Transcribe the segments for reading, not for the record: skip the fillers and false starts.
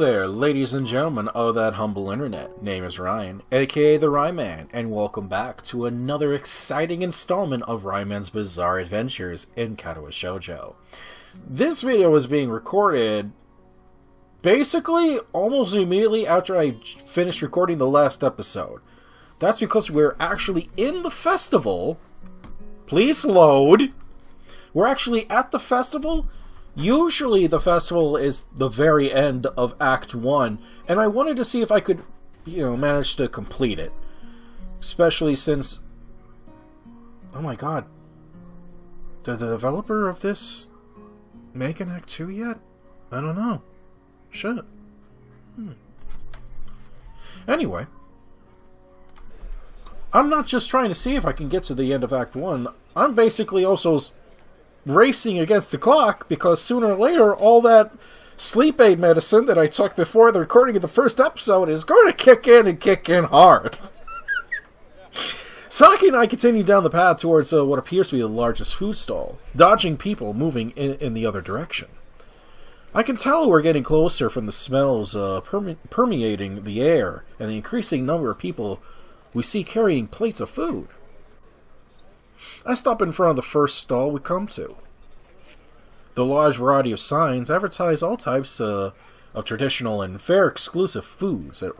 there, ladies and gentlemen of that humble internet. Name is Ryan, aka the Ryeman, and welcome back to another exciting installment of Ryeman's Bizarre Adventures in Katawa Shoujo. This video was being recorded basically almost immediately after I finished recording the last episode. That's because we're actually in the festival. Please load. We're actually at the festival. Usually the festival is the very end of Act 1, and I wanted to see if I could, manage to complete it. Especially since... Oh my god. Did the developer of this make an Act 2 yet? I don't know. Shit. Anyway. I'm not just trying to see if I can get to the end of Act 1. I'm basically also racing against the clock, because sooner or later all that sleep aid medicine that I took before the recording of the first episode is going to kick in, and kick in hard. Saki and I continue down the path towards what appears to be the largest food stall, dodging people moving in the other direction. I can tell we're getting closer from the smells permeating the air and the increasing number of people we see carrying plates of food. I stop in front of the first stall we come to. The large variety of signs advertise all types of traditional and fair exclusive foods at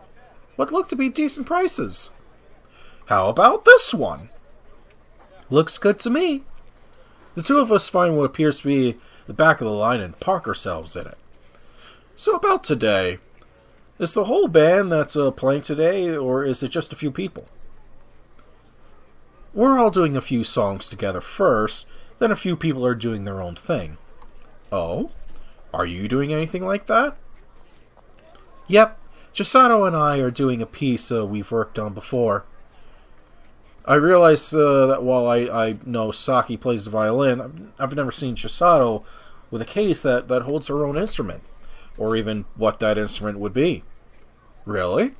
what look to be decent prices. How about this one? Looks good to me. The two of us find what appears to be the back of the line and park ourselves in it. So about today, is the whole band that's playing today, or is it just a few people? We're all doing a few songs together first, then a few people are doing their own thing. Oh? Are you doing anything like that? Yep, Chisato and I are doing a piece we've worked on before. I realize that while I know Saki plays the violin, I've never seen Chisato with a case that holds her own instrument, or even what that instrument would be. Really?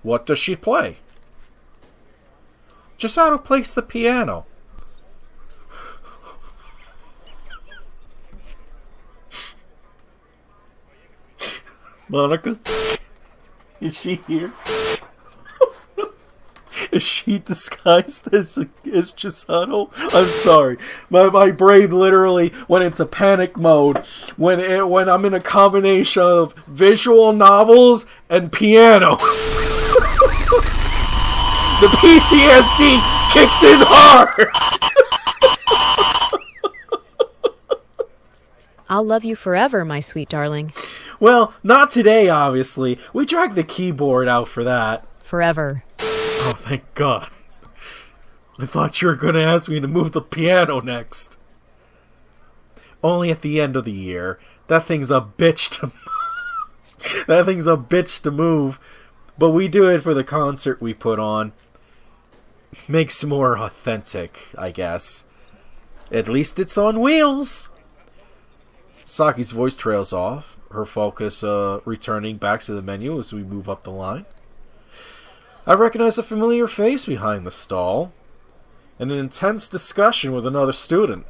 What does she play? Chisato plays the piano. Monica? Is she here? Is she disguised as Chisato? I'm sorry. My brain literally went into panic mode when I'm in a combination of visual novels and piano. The PTSD kicked in hard! I'll love you forever, my sweet darling. Well, not today, obviously. We dragged the keyboard out for that. Forever. Oh, thank God. I thought you were going to ask me to move the piano next. Only at the end of the year. That thing's a bitch to move. But we do it for the concert we put on. Makes it more authentic, I guess. At least it's on wheels. Saki's voice trails off, her focus returning back to the menu as we move up the line. I recognize a familiar face behind the stall, and an intense discussion with another student.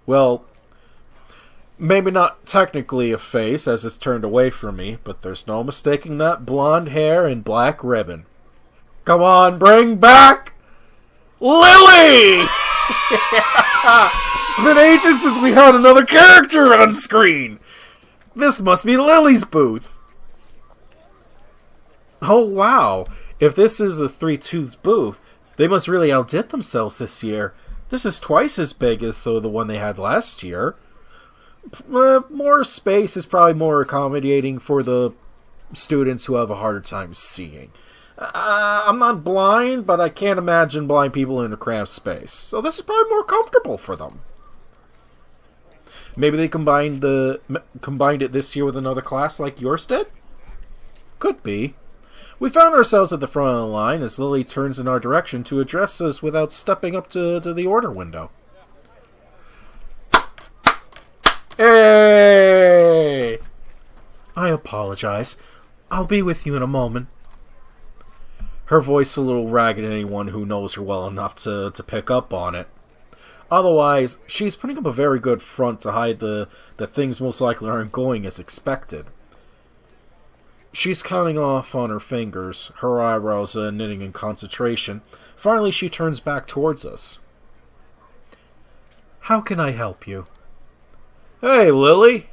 Well, maybe not technically a face as it's turned away from me, but there's no mistaking that blonde hair and black ribbon. Come on, bring back Lily! It's been ages since we had another character on screen! This must be Lily's booth. Oh wow, if this is the Three Tooths booth, they must really outdid themselves this year. This is twice as big as the one they had last year. More space is probably more accommodating for the students who have a harder time seeing. I'm not blind, but I can't imagine blind people in a cramped space. So this is probably more comfortable for them. Maybe they combined it this year with another class like yours did? Could be. We found ourselves at the front of the line as Lily turns in our direction to address us without stepping up to the order window. Hey! I apologize. I'll be with you in a moment. Her voice a little ragged to anyone who knows her well enough to pick up on it. Otherwise, she's putting up a very good front to hide that things most likely aren't going as expected. She's counting off on her fingers, her eyebrows knitting in concentration. Finally, she turns back towards us. How can I help you? Hey, Lily!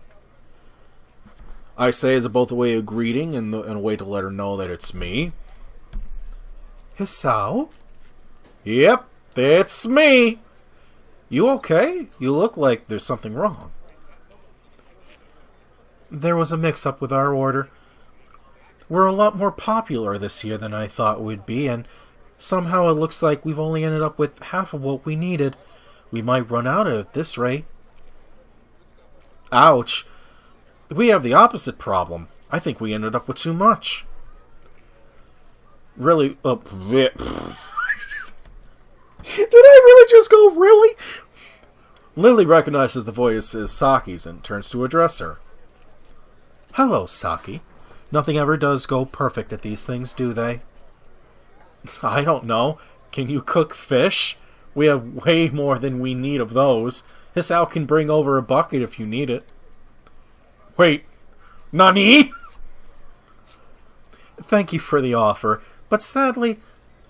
I say as both a way of greeting and a way to let her know that it's me. Hisao? Yep, it's me! You okay? You look like there's something wrong. There was a mix-up with our order. We're a lot more popular this year than I thought we'd be, and somehow it looks like we've only ended up with half of what we needed. We might run out at this rate. Ouch. We have the opposite problem. I think we ended up with too much. Really? Did I really just go, really? Lily recognizes the voice as Saki's and turns to address her. Hello, Saki. Nothing ever does go perfect at these things, do they? I don't know. Can you cook fish? We have way more than we need of those. Hisao can bring over a bucket if you need it. Wait, Nani? Thank you for the offer, but sadly,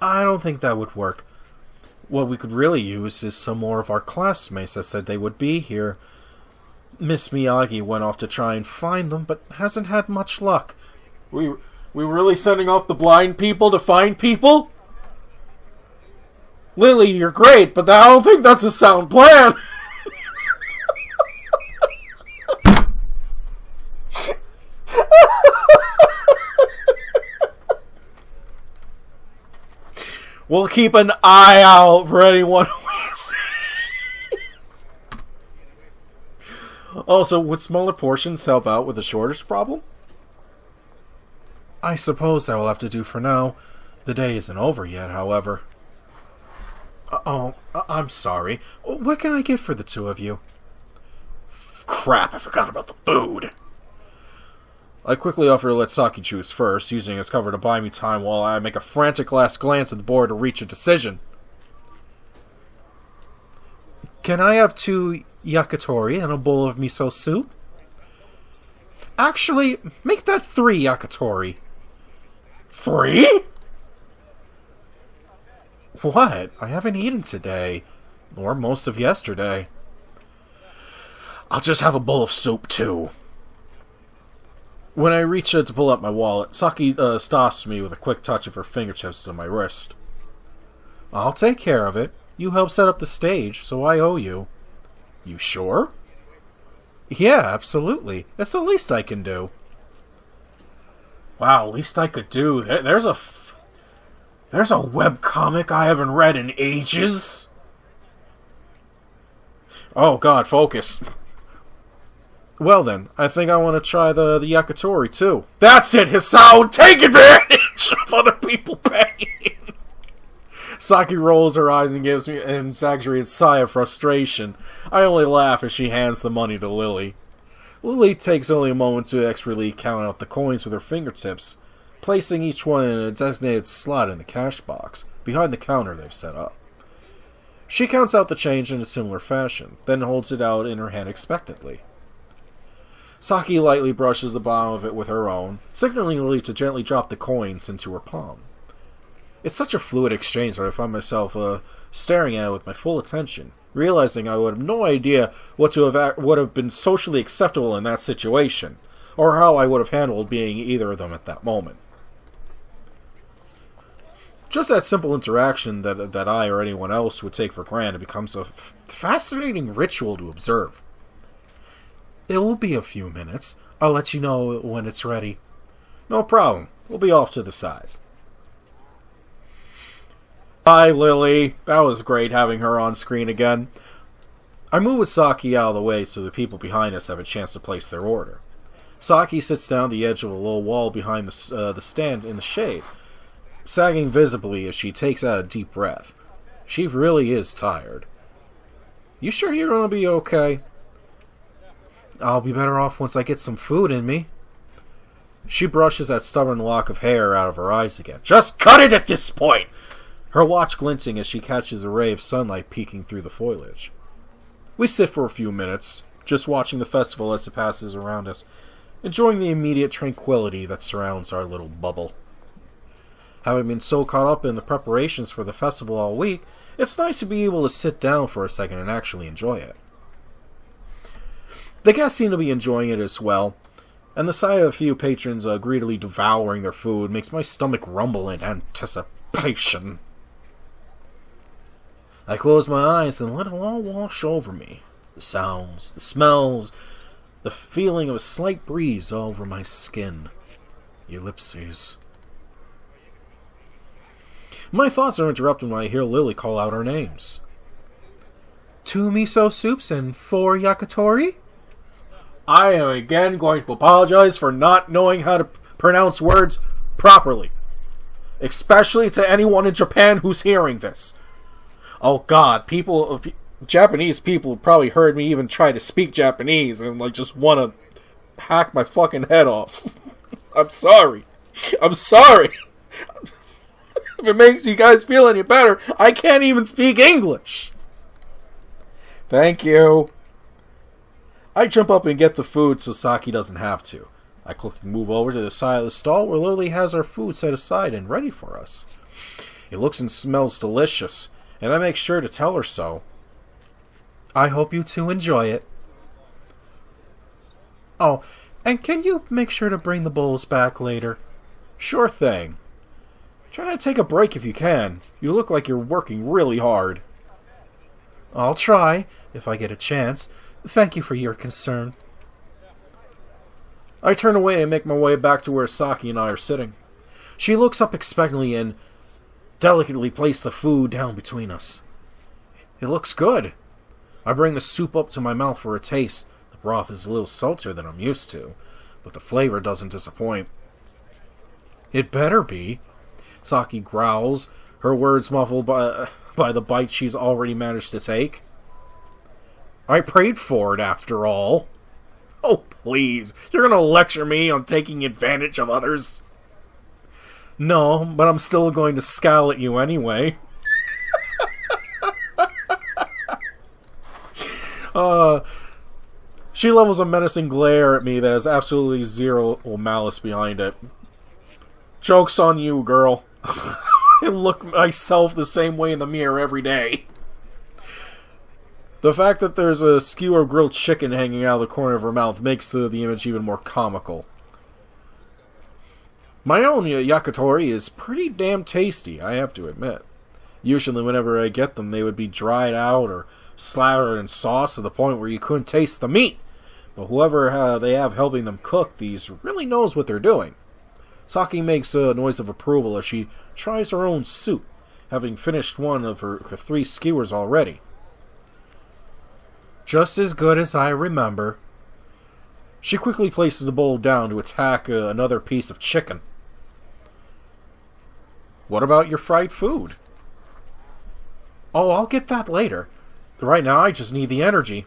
I don't think that would work. What we could really use is some more of our classmates that said they would be here. Miss Miyagi went off to try and find them, but hasn't had much luck. We really sending off the blind people to find people? Lily, you're great, but I don't think that's a sound plan. We'll keep an eye out for anyone we see. Also, would smaller portions help out with the shortage problem? I suppose that will have to do for now. The day isn't over yet, however. I'm sorry. What can I get for the two of you? Crap, I forgot about the food. I quickly offer to let Saki choose first, using his cover to buy me time while I make a frantic last glance at the board to reach a decision. Can I have 2 yakitori and a bowl of miso soup? Actually, make that 3 yakitori. 3? What? I haven't eaten today. Or most of yesterday. I'll just have a bowl of soup, too. When I reach to pull out my wallet, Saki stops me with a quick touch of her fingertips to my wrist. I'll take care of it. You helped set up the stage, so I owe you. You sure? Yeah, absolutely. It's the least I can do. Wow, least I could do. There's a webcomic I haven't read in ages. Oh god, focus. Well then, I think I want to try the yakitori too. That's it, Hisao! Take advantage of other people paying! Saki rolls her eyes and gives me an exaggerated sigh of frustration. I only laugh as she hands the money to Lily. Lily takes only a moment to expertly count out the coins with her fingertips, placing each one in a designated slot in the cash box, behind the counter they've set up. She counts out the change in a similar fashion, then holds it out in her hand expectantly. Saki lightly brushes the bottom of it with her own, signaling Lily to gently drop the coins into her palm. It's such a fluid exchange that I find myself staring at it with my full attention, realizing I would have no idea what would have been socially acceptable in that situation, or how I would have handled being either of them at that moment. Just that simple interaction that I or anyone else would take for granted becomes a fascinating ritual to observe. It will be a few minutes. I'll let you know when it's ready. No problem. We'll be off to the side. Bye, Lily. That was great having her on screen again. I move with Saki out of the way so the people behind us have a chance to place their order. Saki sits down the edge of a low wall behind the stand in the shade, sagging visibly as she takes out a deep breath. She really is tired. You sure you're gonna be okay? I'll be better off once I get some food in me. She brushes that stubborn lock of hair out of her eyes again. Just cut it at this point! Her watch glinting as she catches a ray of sunlight peeking through the foliage. We sit for a few minutes, just watching the festival as it passes around us. enjoying the immediate tranquility that surrounds our little bubble. Having been so caught up in the preparations for the festival all week, it's nice to be able to sit down for a second and actually enjoy it. The guests seem to be enjoying it as well, and the sight of a few patrons greedily devouring their food makes my stomach rumble in anticipation. I close my eyes and let it all wash over me. The sounds, the smells, the feeling of a slight breeze over my skin. Ellipses. My thoughts are interrupted when I hear Lily call out our names. 2 miso soups and 4 yakitori? I am again going to apologize for not knowing how to pronounce words properly. Especially to anyone in Japan who's hearing this. Oh god, Japanese people probably heard me even try to speak Japanese and just want to hack my fucking head off. I'm sorry. If it makes you guys feel any better, I can't even speak English. Thank you. I jump up and get the food so Saki doesn't have to. I quickly move over to the side of the stall where Lily has our food set aside and ready for us. It looks and smells delicious, and I make sure to tell her so. I hope you two enjoy it. Oh, and can you make sure to bring the bowls back later? Sure thing. Try to take a break if you can. You look like you're working really hard. I'll try, if I get a chance. Thank you for your concern. I turn away and make my way back to where Saki and I are sitting. She looks up expectantly and delicately places the food down between us. It looks good. I bring the soup up to my mouth for a taste. The broth is a little saltier than I'm used to, but the flavor doesn't disappoint. It better be. Saki growls, her words muffled by the bite she's already managed to take. I prayed for it, after all. Oh, please. You're going to lecture me on taking advantage of others? No, but I'm still going to scowl at you anyway. She levels a menacing glare at me that has absolutely zero malice behind it. Joke's on you, girl. I look myself the same way in the mirror every day. The fact that there's a skewer grilled chicken hanging out of the corner of her mouth makes the image even more comical. My own yakitori is pretty damn tasty, I have to admit. Usually whenever I get them, they would be dried out or slathered in sauce to the point where you couldn't taste the meat. But whoever they have helping them cook these really knows what they're doing. Saki makes a noise of approval as she tries her own soup, having finished one of her 3 skewers already. Just as good as I remember. She quickly places the bowl down to attack another piece of chicken. What about your fried food? Oh, I'll get that later. Right now, I just need the energy.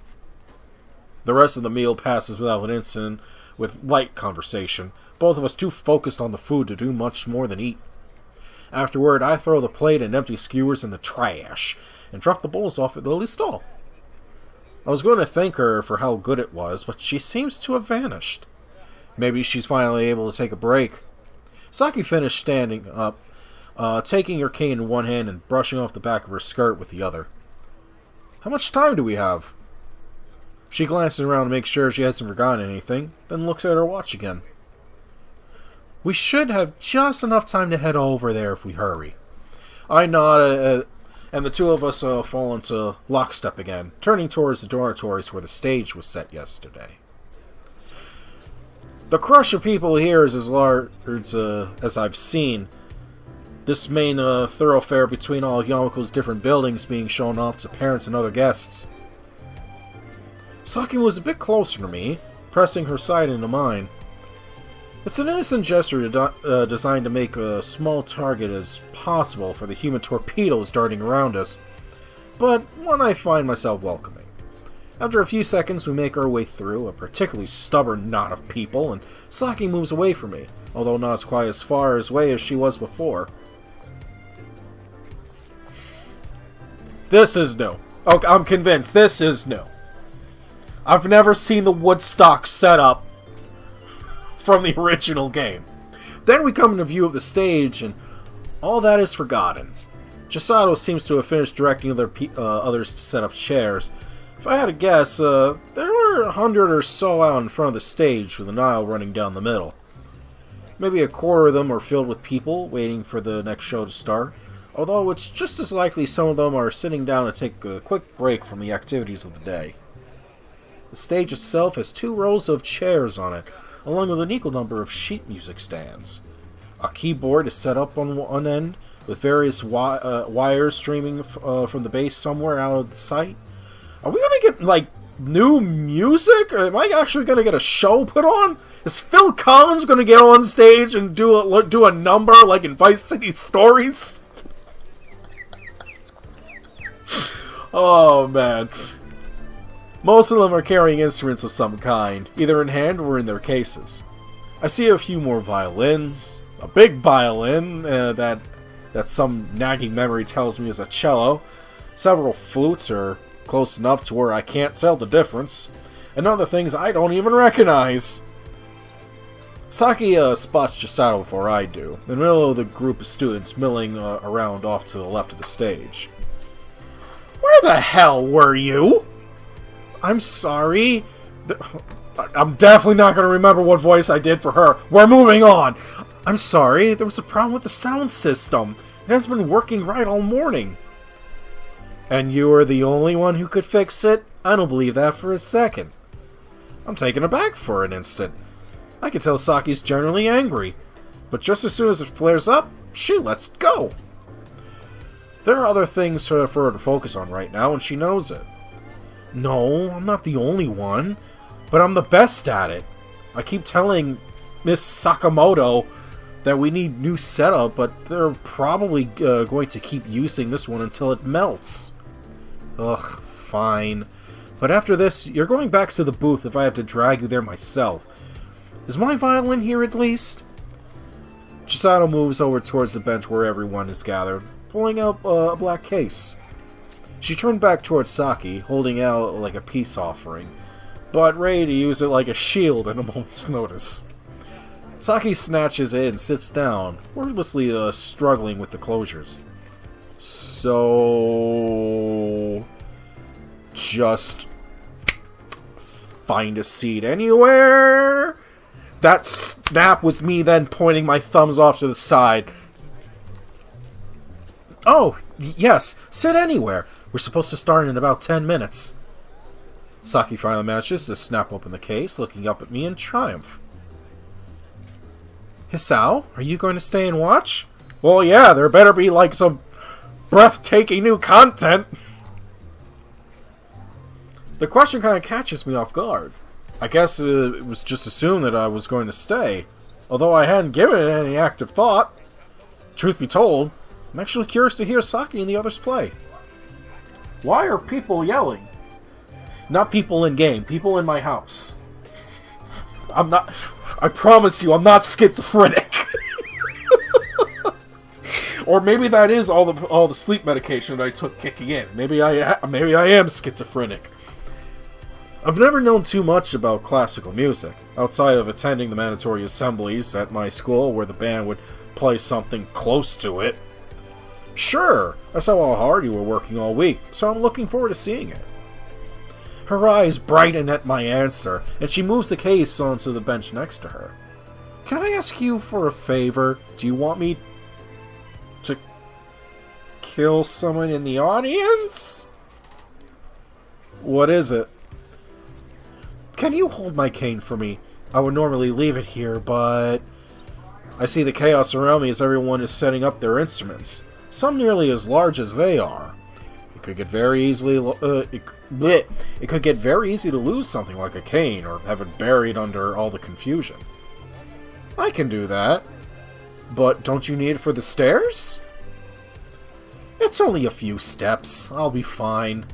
The rest of the meal passes without an incident, with light conversation, both of us too focused on the food to do much more than eat. Afterward, I throw the plate and empty skewers in the trash, and drop the bowls off at Lily's stall. I was going to thank her for how good it was, but she seems to have vanished. Maybe she's finally able to take a break. Saki finished standing up, taking her cane in one hand and brushing off the back of her skirt with the other. How much time do we have? She glances around to make sure she hasn't forgotten anything, then looks at her watch again. We should have just enough time to head over there if we hurry. I nod, and the two of us fall into lockstep again, turning towards the dormitories where the stage was set yesterday. The crush of people here is as large as I've seen. This main thoroughfare between all Yamako's different buildings being shown off to parents and other guests. Saki was a bit closer to me, pressing her side into mine. It's an innocent gesture designed to make a small target as possible for the human torpedoes darting around us, but one I find myself welcoming. After a few seconds, we make our way through a particularly stubborn knot of people, and Saki moves away from me, although not quite as far away as she was before. This is new. Oh, I'm convinced this is new. I've never seen the Woodstock setup from the original game. Then we come into view of the stage, and all that is forgotten. Chisato seems to have finished directing others to set up chairs. If I had to guess, there were 100 or so out in front of the stage with an aisle running down the middle. Maybe a quarter of them are filled with people waiting for the next show to start, although it's just as likely some of them are sitting down to take a quick break from the activities of the day. The stage itself has 2 rows of chairs on it, along with an equal number of sheet music stands. A keyboard is set up on one end, with various wires streaming from the base somewhere out of the sight. Are we gonna get, like, new music? Or am I actually gonna get a show put on? Is Phil Collins gonna get on stage and do a number like in Vice City Stories? Oh, man. Most of them are carrying instruments of some kind, either in hand or in their cases. I see a few more violins, a big violin that some nagging memory tells me is a cello, several flutes are close enough to where I can't tell the difference, and other things I don't even recognize. Saki spots Chisato before I do, in the middle of the group of students milling around off to the left of the stage. Where the hell were you? I'm sorry. I'm definitely not going to remember what voice I did for her. We're moving on. I'm sorry, there was a problem with the sound system. It hasn't been working right all morning. And you were the only one who could fix it? I don't believe that for a second. I'm taken aback for an instant. I can tell Saki's generally angry, but just as soon as it flares up, she lets it go. There are other things for her to focus on right now, and she knows it. No, I'm not the only one, but I'm the best at it. I keep telling Miss Sakamoto that we need new setup, but they're probably going to keep using this one until it melts. Ugh, fine. But after this, you're going back to the booth if I have to drag you there myself. Is my violin here at least? Chisato moves over towards the bench where everyone is gathered, pulling out a black case. She turned back towards Saki, holding out like a peace offering, but ready to use it like a shield at a moment's notice. Saki snatches it and sits down, wordlessly struggling with the closures. So... just... find a seat anywhere? That snap was me then pointing my thumbs off to the side. Oh, yes, sit anywhere. We're supposed to start in about 10 minutes. Saki finally manages to snap open the case, looking up at me in triumph. Hisao, are you going to stay and watch? Well, yeah, there better be, like, some breathtaking new content. The question kind of catches me off guard. I guess it was just assumed that I was going to stay, although I hadn't given it any active thought. Truth be told, I'm actually curious to hear Saki and the others play. Why are people yelling? Not people in game, people in my house. I promise you, I'm not schizophrenic. Or maybe that is all the sleep medication that I took kicking in. Maybe I am schizophrenic. I've never known too much about classical music, outside of attending the mandatory assemblies at my school where the band would play something close to it. Sure, I saw how hard you were working all week, so I'm looking forward to seeing it. Her eyes brighten at my answer, and she moves the case onto the bench next to her. Can I ask you for a favor? Do you want me to kill someone in the audience? What is it? Can you hold my cane for me? I would normally leave it here, but I see the chaos around me as everyone is setting up their instruments, some nearly as large as they are. It could get very easily it could get very easy to lose something like a cane or have it buried under all the confusion. I can do that. But don't you need it for the stairs? It's only a few steps. I'll be fine.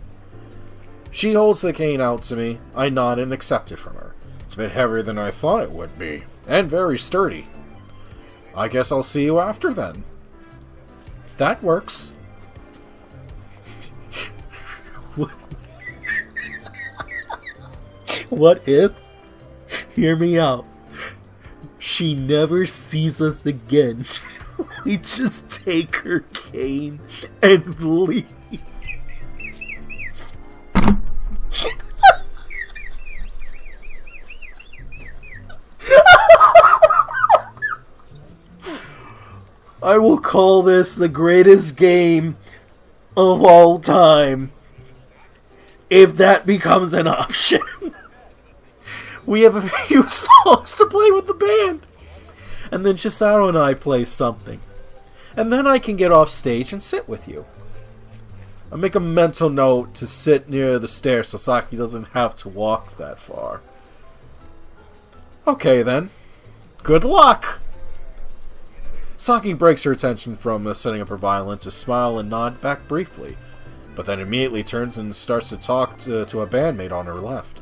She holds the cane out to me. I nod and accept it from her. It's a bit heavier than I thought it would be, and very sturdy. I guess I'll see you after then. That works. What if? Hear me out. she never sees us again. We just take her cane and leave. I will call this the greatest game of all time, if that becomes an option. We have a few songs to play with the band, and then Chisato and I play something, and then I can get off stage and sit with you. I make a mental note to sit near the stairs so Saki doesn't have to walk that far. Okay then, good luck! Saki breaks her attention from setting up her violin to smile and nod back briefly, but then immediately turns and starts to talk to a bandmate on her left.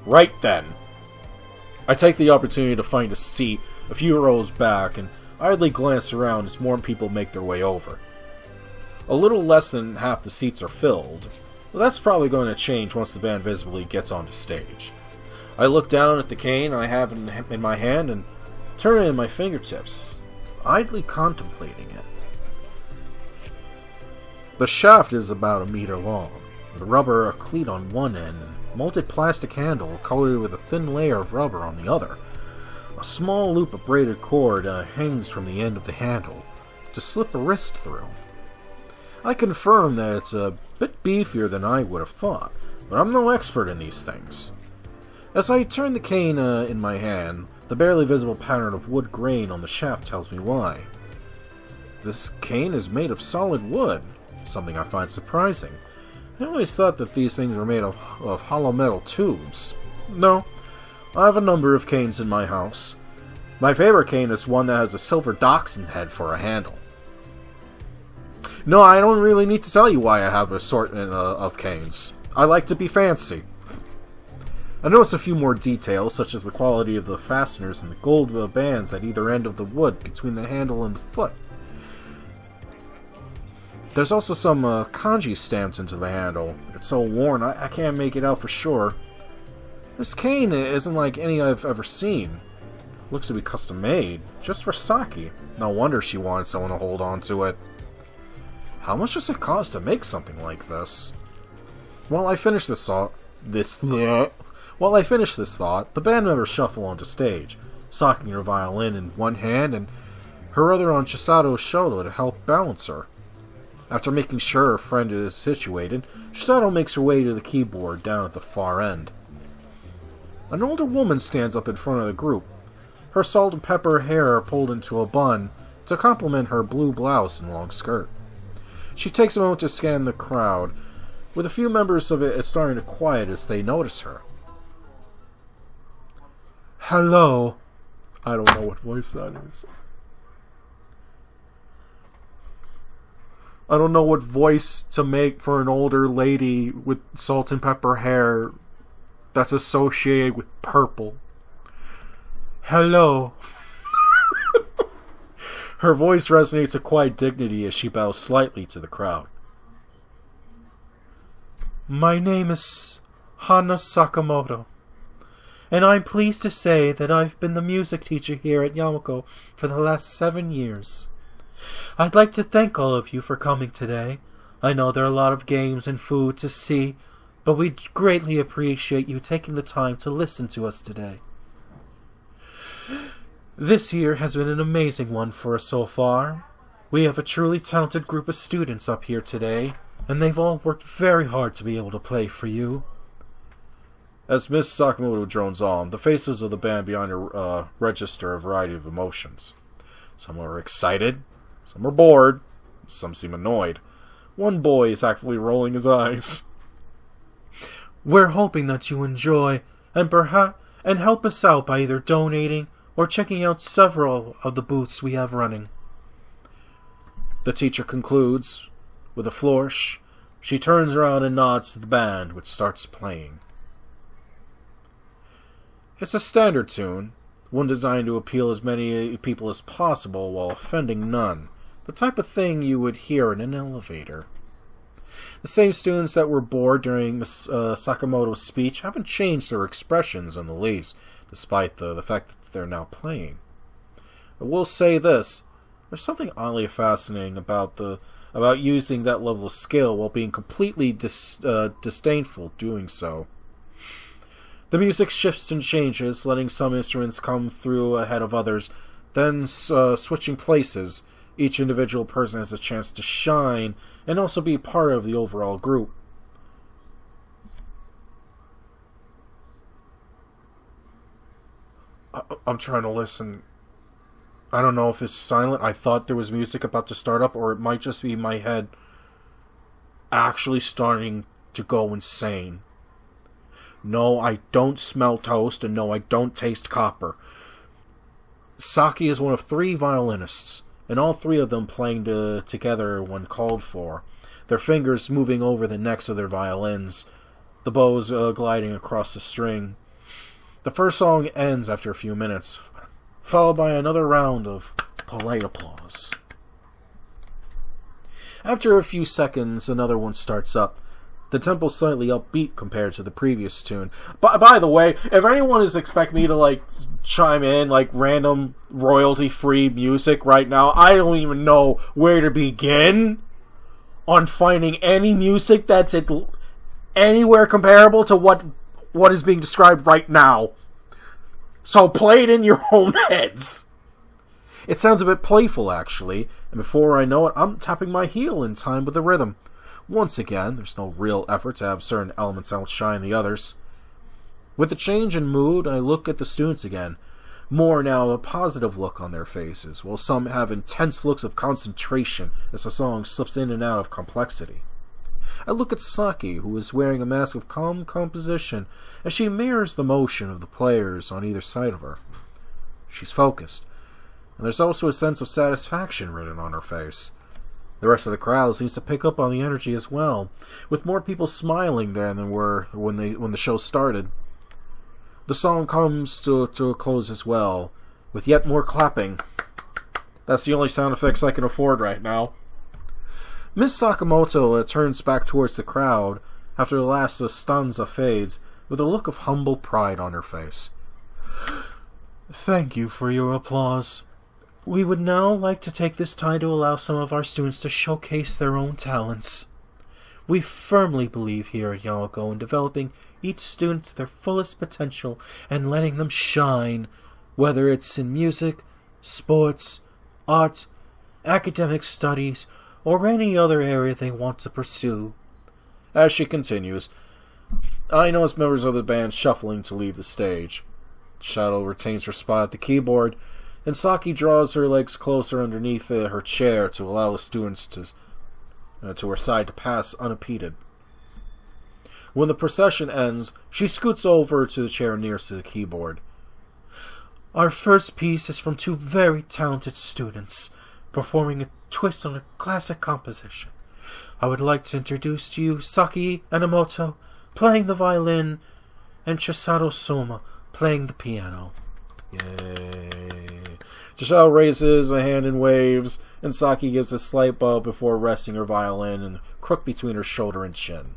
Right then. I take the opportunity to find a seat a few rows back and idly glance around as more people make their way over. A little less than half the seats are filled, but that's probably going to change once the band visibly gets onto stage. I look down at the cane I have in my hand and turn it in my fingertips, idly contemplating it. The shaft is about 1 meter long, with rubber cleat on one end and molded plastic handle coated with a thin layer of rubber on the other. A small loop of braided cord hangs from the end of the handle to slip a wrist through. I confirm that it's a bit beefier than I would have thought, but I'm no expert in these things. As I turn the cane in my hand, the barely visible pattern of wood grain on the shaft tells me why. This cane is made of solid wood, something I find surprising. I always thought that these things were made of hollow metal tubes. No, I have a number of canes in my house. My favorite cane is one that has a silver dachshund head for a handle. No, I don't really need to tell you why I have an assortment of canes. I like to be fancy. I notice a few more details, such as the quality of the fasteners and the gold bands at either end of the wood between the handle and the foot. There's also some kanji stamped into the handle. It's so worn, I can't make it out for sure. This cane isn't like any I've ever seen. Looks to be custom made, just for Saki. No wonder she wanted someone to hold on to it. How much does it cost to make something like this? While I finish this thought, the band members shuffle onto stage, Saki her violin in one hand and her other on Chisato's shoulder to help balance her. After making sure her friend is situated, Chisato makes her way to the keyboard down at the far end. An older woman stands up in front of the group, her salt and pepper hair pulled into a bun to complement her blue blouse and long skirt. She takes a moment to scan the crowd, with a few members of it starting to quiet as they notice her. Hello. I don't know what voice that is. I don't know what voice to make for an older lady with salt and pepper hair that's associated with purple. Hello. Her voice resonates with quiet dignity as she bows slightly to the crowd. My name is Hana Sakamoto, and I'm pleased to say that I've been the music teacher here at Yamako for the last 7 years. I'd like to thank all of you for coming today. I know there are a lot of games and food to see, but we greatly appreciate you taking the time to listen to us today. This year has been an amazing one for us so far. We have a truly talented group of students up here today, and they've all worked very hard to be able to play for you. As Miss Sakamoto drones on, the faces of the band behind her register a variety of emotions. Some are excited, some are bored, some seem annoyed. One boy is actively rolling his eyes. We're hoping that you enjoy and help us out by either donating or checking out several of the booths we have running. The teacher concludes. With a flourish, she turns around and nods to the band, which starts playing. It's a standard tune, one designed to appeal as many people as possible while offending none. The type of thing you would hear in an elevator. The same students that were bored during Miss Sakamoto's speech haven't changed their expressions in the least, despite the fact that they're now playing. I will say this: there's something oddly fascinating about using that level of skill while being completely disdainful doing so. The music shifts and changes, letting some instruments come through ahead of others, then switching places. Each individual person has a chance to shine and also be part of the overall group. I'm trying to listen. I don't know if it's silent. I thought there was music about to start up, or it might just be my head actually starting to go insane. No, I don't smell toast, and no, I don't taste copper. Saki is one of 3 violinists, and all 3 of them playing together when called for, their fingers moving over the necks of their violins, the bows gliding across the string. The first song ends after a few minutes, followed by another round of polite applause. After a few seconds, another one starts up. The tempo's slightly upbeat compared to the previous tune. By the way, if anyone is expecting me to, chime in, random royalty-free music right now, I don't even know where to begin on finding any music that's anywhere comparable to what is being described right now. So play it in your own heads. It sounds a bit playful, actually, and before I know it, I'm tapping my heel in time with the rhythm. Once again, there's no real effort to have certain elements outshine the others. With the change in mood, I look at the students again. More now a positive look on their faces, while some have intense looks of concentration as the song slips in and out of complexity. I look at Saki, who is wearing a mask of calm composition, as she mirrors the motion of the players on either side of her. She's focused, and there's also a sense of satisfaction written on her face. The rest of the crowd seems to pick up on the energy as well, with more people smiling than there were when the show started. The song comes to a close as well, with yet more clapping. That's the only sound effects I can afford right now. Miss Sakamoto turns back towards the crowd after the last stanza fades, with a look of humble pride on her face. Thank you for your applause. We would now like to take this time to allow some of our students to showcase their own talents. We firmly believe here at Yamako in developing each student to their fullest potential and letting them shine, whether it's in music, sports, art, academic studies, or any other area they want to pursue. As she continues, I notice members of the band shuffling to leave the stage. Shadow retains her spot at the keyboard, and Saki draws her legs closer underneath her chair to allow the students to her side to pass unimpeded. When the procession ends, she scoots over to the chair nearest to the keyboard. Our first piece is from 2 very talented students, performing a twist on a classic composition. I would like to introduce to you Saki Enomoto, playing the violin, and Chisato Soma, playing the piano. Yay. Chisato raises a hand and waves, and Saki gives a slight bow before resting her violin and crook between her shoulder and chin.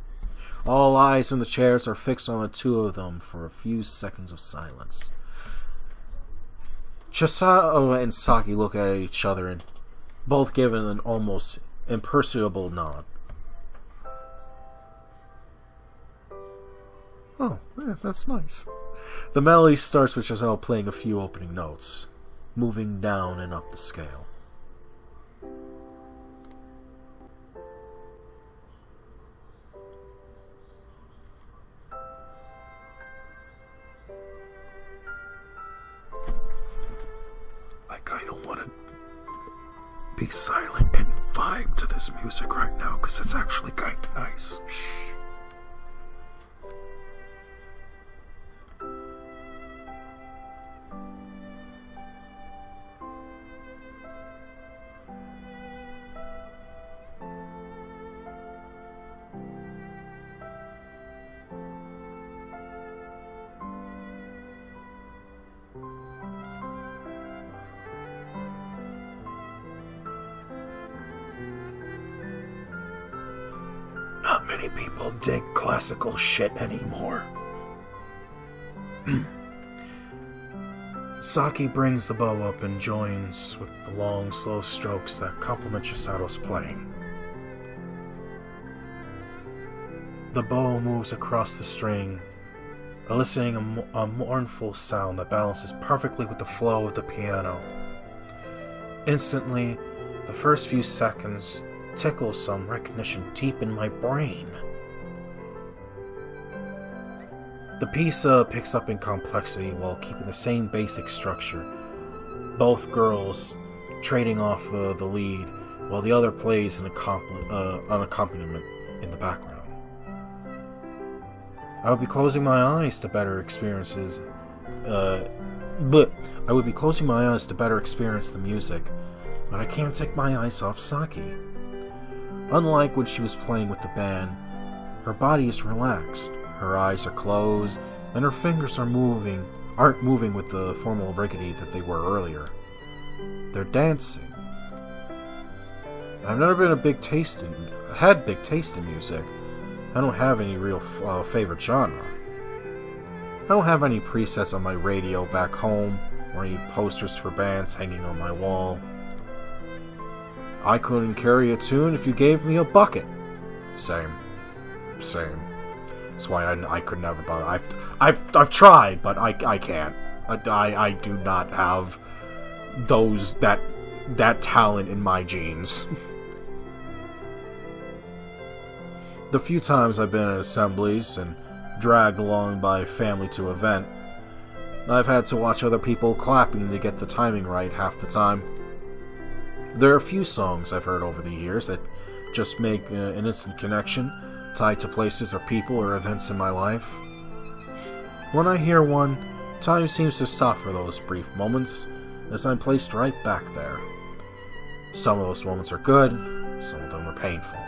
All eyes in the chairs are fixed on the 2 of them for a few seconds of silence. Chisato and Saki look at each other and both give an almost imperceptible nod. Oh, yeah, that's nice. The melody starts with Chisato playing a few opening notes, moving down and up the scale. I kind of want to be silent and vibe to this music right now, because it's actually kind of nice. Shh. Not many people dig classical shit anymore. Saki brings the bow up and joins with the long, slow strokes that complement Chisato's playing. The bow moves across the string, eliciting a mournful sound that balances perfectly with the flow of the piano. Instantly, the first few seconds tickle some recognition deep in my brain. The piece picks up in complexity while keeping the same basic structure, both girls trading off the lead while the other plays an accompaniment in the background. I would be closing my eyes to better experience the music, but I can't take my eyes off Saki. Unlike when she was playing with the band, her body is relaxed, her eyes are closed, and her fingers aren't moving with the formal rigidity that they were earlier. They're dancing. I've never been had big taste in music. I don't have any real favorite genre. I don't have any presets on my radio back home, or any posters for bands hanging on my wall. I couldn't carry a tune if you gave me a bucket. Same. That's why I could never bother. I've tried, but I can't. I do not have that talent in my genes. The few times I've been at assemblies and dragged along by family to event, I've had to watch other people clapping to get the timing right half the time. There are a few songs I've heard over the years that just make an instant connection, tied to places or people or events in my life. When I hear one, time seems to stop for those brief moments, as I'm placed right back there. Some of those moments are good, some of them are painful.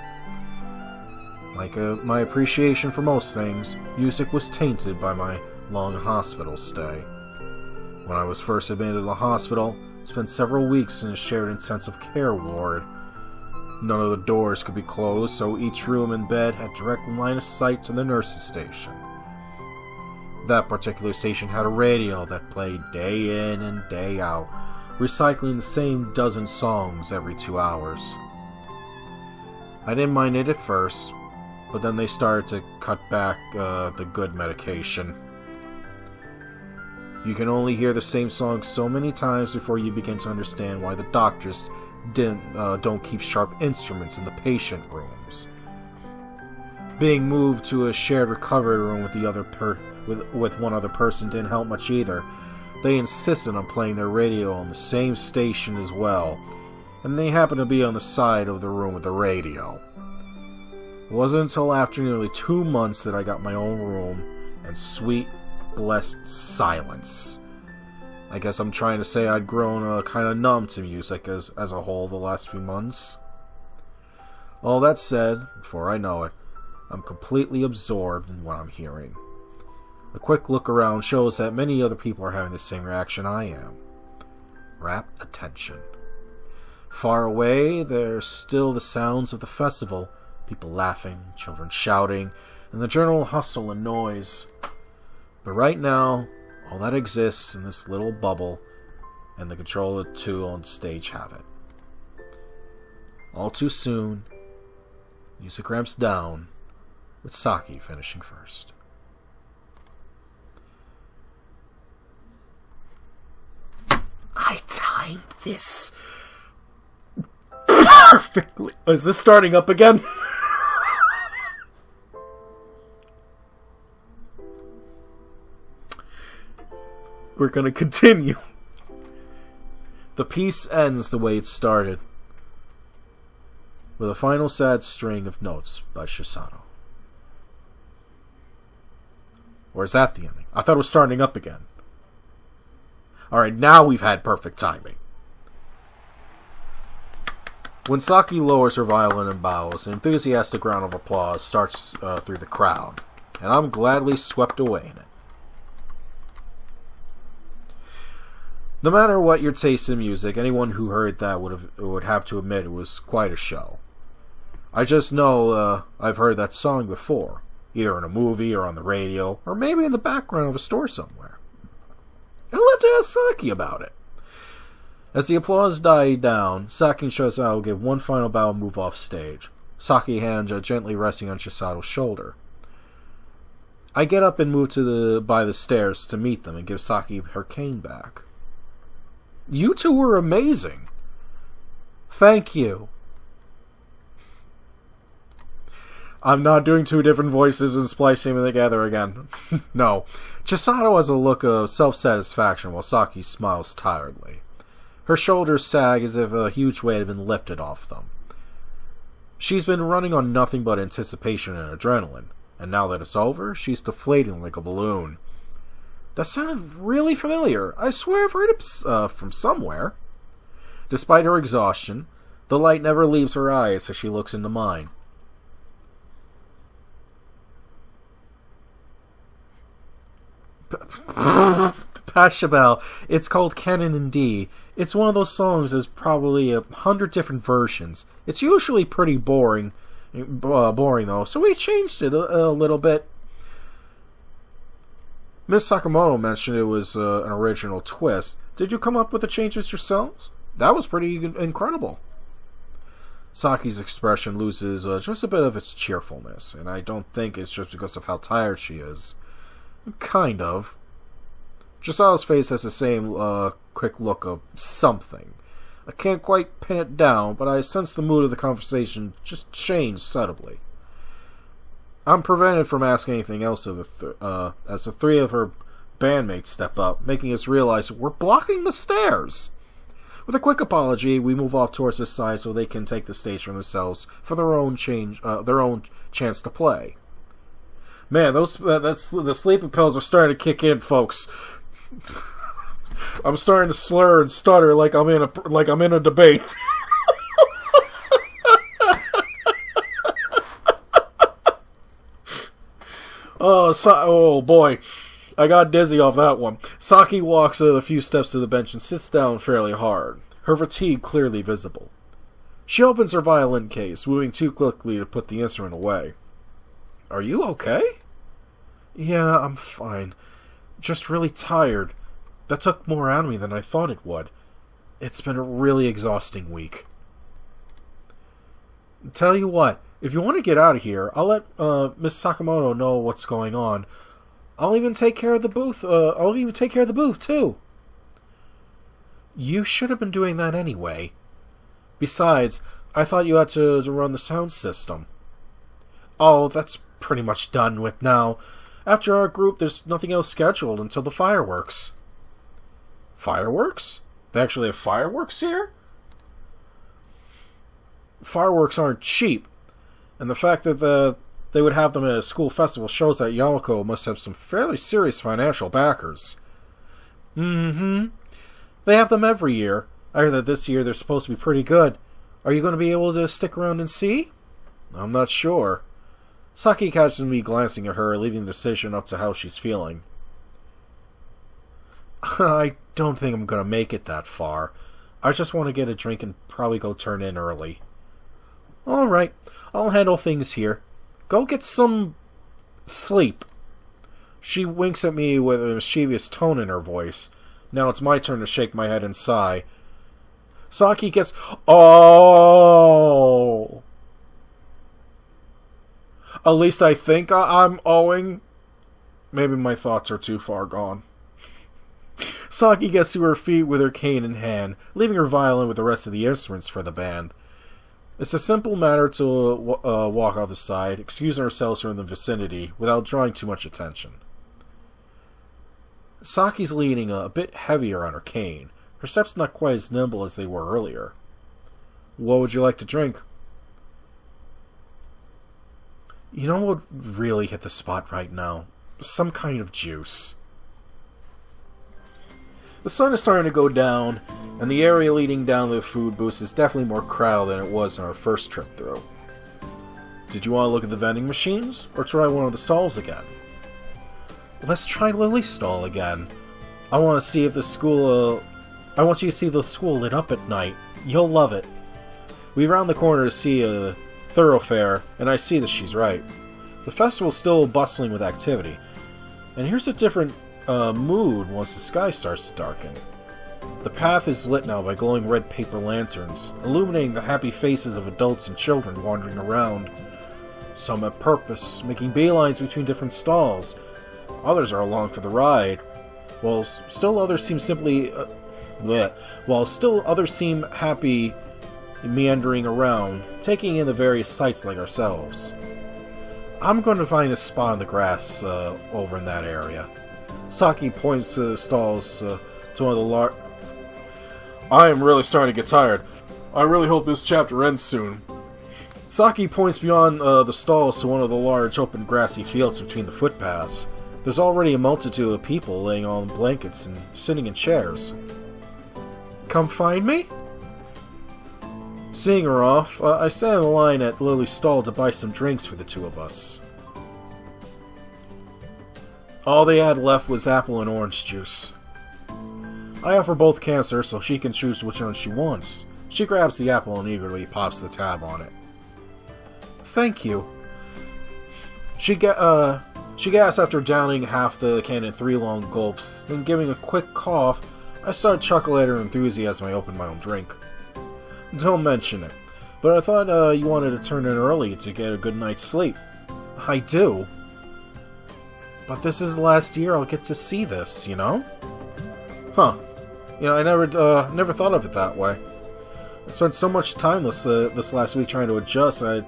Like my appreciation for most things, music was tainted by my long hospital stay. When I was first admitted to the hospital, I spent several weeks in a shared intensive care ward. None of the doors could be closed, so each room and bed had direct line of sight to the nurse's station. That particular station had a radio that played day in and day out, recycling the same dozen songs every 2 hours. I didn't mind it at first, but then they started to cut back the good medication. You can only hear the same song so many times before you begin to understand why the doctors don't keep sharp instruments in the patient rooms. Being moved to a shared recovery room with one other person didn't help much either. They insisted on playing their radio on the same station as well, and they happened to be on the side of the room with the radio. It wasn't until after nearly 2 months that I got my own room and sweet, blessed silence. I guess I'm trying to say I'd grown kind of numb to music as a whole the last few months. All that said, before I know it, I'm completely absorbed in what I'm hearing. A quick look around shows that many other people are having the same reaction I am. Rapt attention. Far away, there's still the sounds of the festival, people laughing, children shouting, and the general hustle and noise. But right now, all that exists in this little bubble, and the controller two on stage have it. All too soon, music ramps down, with Saki finishing first. I timed this perfectly. Is this starting up again? We're gonna continue. The piece ends the way it started, with a final sad string of notes by Shisato. Or is that the ending? I thought it was starting up again. Alright, now we've had perfect timing. When Saki lowers her violin and bows, an enthusiastic round of applause starts through the crowd, and I'm gladly swept away in it. No matter what your taste in music, anyone who heard that would have to admit it was quite a show. I just know I've heard that song before, either in a movie or on the radio, or maybe in the background of a store somewhere. I'll have to ask Saki about it. As the applause died down, Saki and Chisato give one final bow and move off stage. Saki hand gently resting on Chisato's shoulder. I get up and move by the stairs to meet them and give Saki her cane back. You two were amazing. Thank you. I'm not doing two different voices and splicing them together again. No. Chisato has a look of self-satisfaction while Saki smiles tiredly. Her shoulders sag as if a huge weight had been lifted off them. She's been running on nothing but anticipation and adrenaline, and now that it's over, she's deflating like a balloon. That sounded really familiar. I swear I've heard it from somewhere. Despite her exhaustion, the light never leaves her eyes as she looks into mine. Pachelbel, it's called Canon in D. It's one of those songs there's probably 100 different versions. It's usually pretty boring though, so we changed it a little bit. Miss Sakamoto mentioned it was an original twist. Did you come up with the changes yourselves? That was pretty incredible. Saki's expression loses just a bit of its cheerfulness, and I don't think it's just because of how tired she is. Kind of. Chisato's face has the same quick look of something. I can't quite pin it down, but I sense the mood of the conversation just changed subtly. I'm prevented from asking anything else as the three of her bandmates step up, making us realize we're blocking the stairs. With a quick apology, we move off towards this side so they can take the stage for themselves for their own chance to play. Man, the sleeping pills are starting to kick in, folks. I'm starting to slur and stutter like I'm in a debate. Oh boy, I got dizzy off that one. Saki walks a few steps to the bench and sits down fairly hard, her fatigue clearly visible. She opens her violin case, moving too quickly to put the instrument away. Are you okay? Yeah, I'm fine. Just really tired. That took more out of me than I thought it would. It's been a really exhausting week. Tell you what, if you want to get out of here, I'll let Miss Sakamoto know what's going on. I'll even take care of the booth. Too. You should have been doing that anyway. Besides, I thought you had to run the sound system. Oh, that's pretty much done with now. After our group, there's nothing else scheduled until the fireworks. Fireworks? They actually have fireworks here? Fireworks aren't cheap, and the fact that they would have them at a school festival shows that Yamako must have some fairly serious financial backers. Mm-hmm. They have them every year. I heard that this year they're supposed to be pretty good. Are you going to be able to stick around and see? I'm not sure. Saki catches me glancing at her, leaving the decision up to how she's feeling. I don't think I'm going to make it that far. I just want to get a drink and probably go turn in early. Alright, I'll handle things here. Go get some sleep. She winks at me with a mischievous tone in her voice. Now it's my turn to shake my head and sigh. Saki gets... Oh! At least I think I'm owing... Maybe my thoughts are too far gone. Saki gets to her feet with her cane in hand, leaving her violin with the rest of the instruments for the band. It's a simple matter to walk off the side, excusing ourselves from the vicinity without drawing too much attention. Saki's leaning a bit heavier on her cane. Her steps not quite as nimble as they were earlier. What would you like to drink? You know what would really hit the spot right now? Some kind of juice. The sun is starting to go down, and the area leading down to the food booths is definitely more crowded than it was on our first trip through. Did you want to look at the vending machines, or try one of the stalls again? Let's try Lily's stall again. I want to see if the school, I want you to see the school lit up at night. You'll love it. We round the corner to see thoroughfare, and I see that she's right. The festival's still bustling with activity, and here's a different mood once the sky starts to darken. The path is lit now by glowing red paper lanterns, illuminating the happy faces of adults and children wandering around. Some have purpose, making beelines between different stalls. Others are along for the ride, while still others seem happy meandering around, taking in the various sights like ourselves. I'm going to find a spot in the grass over in that area. Saki points to the stalls to one of the I am really starting to get tired. I really hope this chapter ends soon. Saki points beyond the stalls to one of the large open grassy fields between the footpaths. There's already a multitude of people laying on blankets and sitting in chairs. Come find me? Seeing her off, I stand in line at Lily's stall to buy some drinks for the two of us. All they had left was apple and orange juice. I offer both cans to her so she can choose which one she wants. She grabs the apple and eagerly pops the tab on it. Thank you. She gasps after downing half the can in 3 long gulps, then giving a quick cough. I start chuckling at her enthusiasm. I open my own drink. Don't mention it, but I thought you wanted to turn in early to get a good night's sleep. I do. But this is the last year I'll get to see this, you know? Huh. You know, I never thought of it that way. I spent so much time this last week trying to adjust, I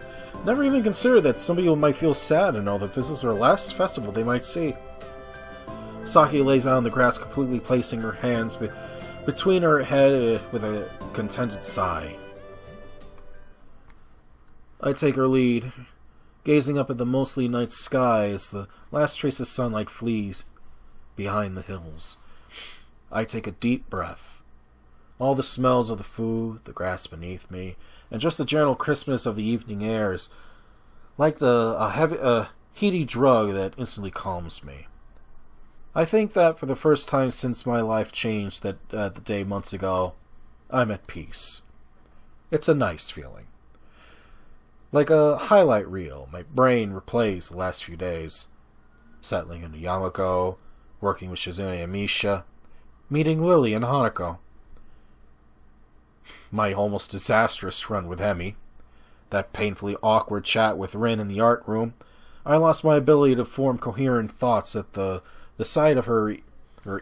never even considered that some people might feel sad to know that this is their last festival they might see. Saki lays down on the grass, completely placing her hands between her head with a contented sigh. I take her lead, gazing up at the mostly night sky as the last trace of sunlight flees behind the hills. I take a deep breath. All the smells of the food, the grass beneath me, and just the general crispness of the evening airs, like a heady drug that instantly calms me. I think that for the first time since my life changed the day months ago, I'm at peace. It's a nice feeling. Like a highlight reel, my brain replays the last few days. Settling into Yamako, working with Shizune and Misha, meeting Lily and Hanako. My almost disastrous run with Emi. That painfully awkward chat with Rin in the art room. I lost my ability to form coherent thoughts at the sight of her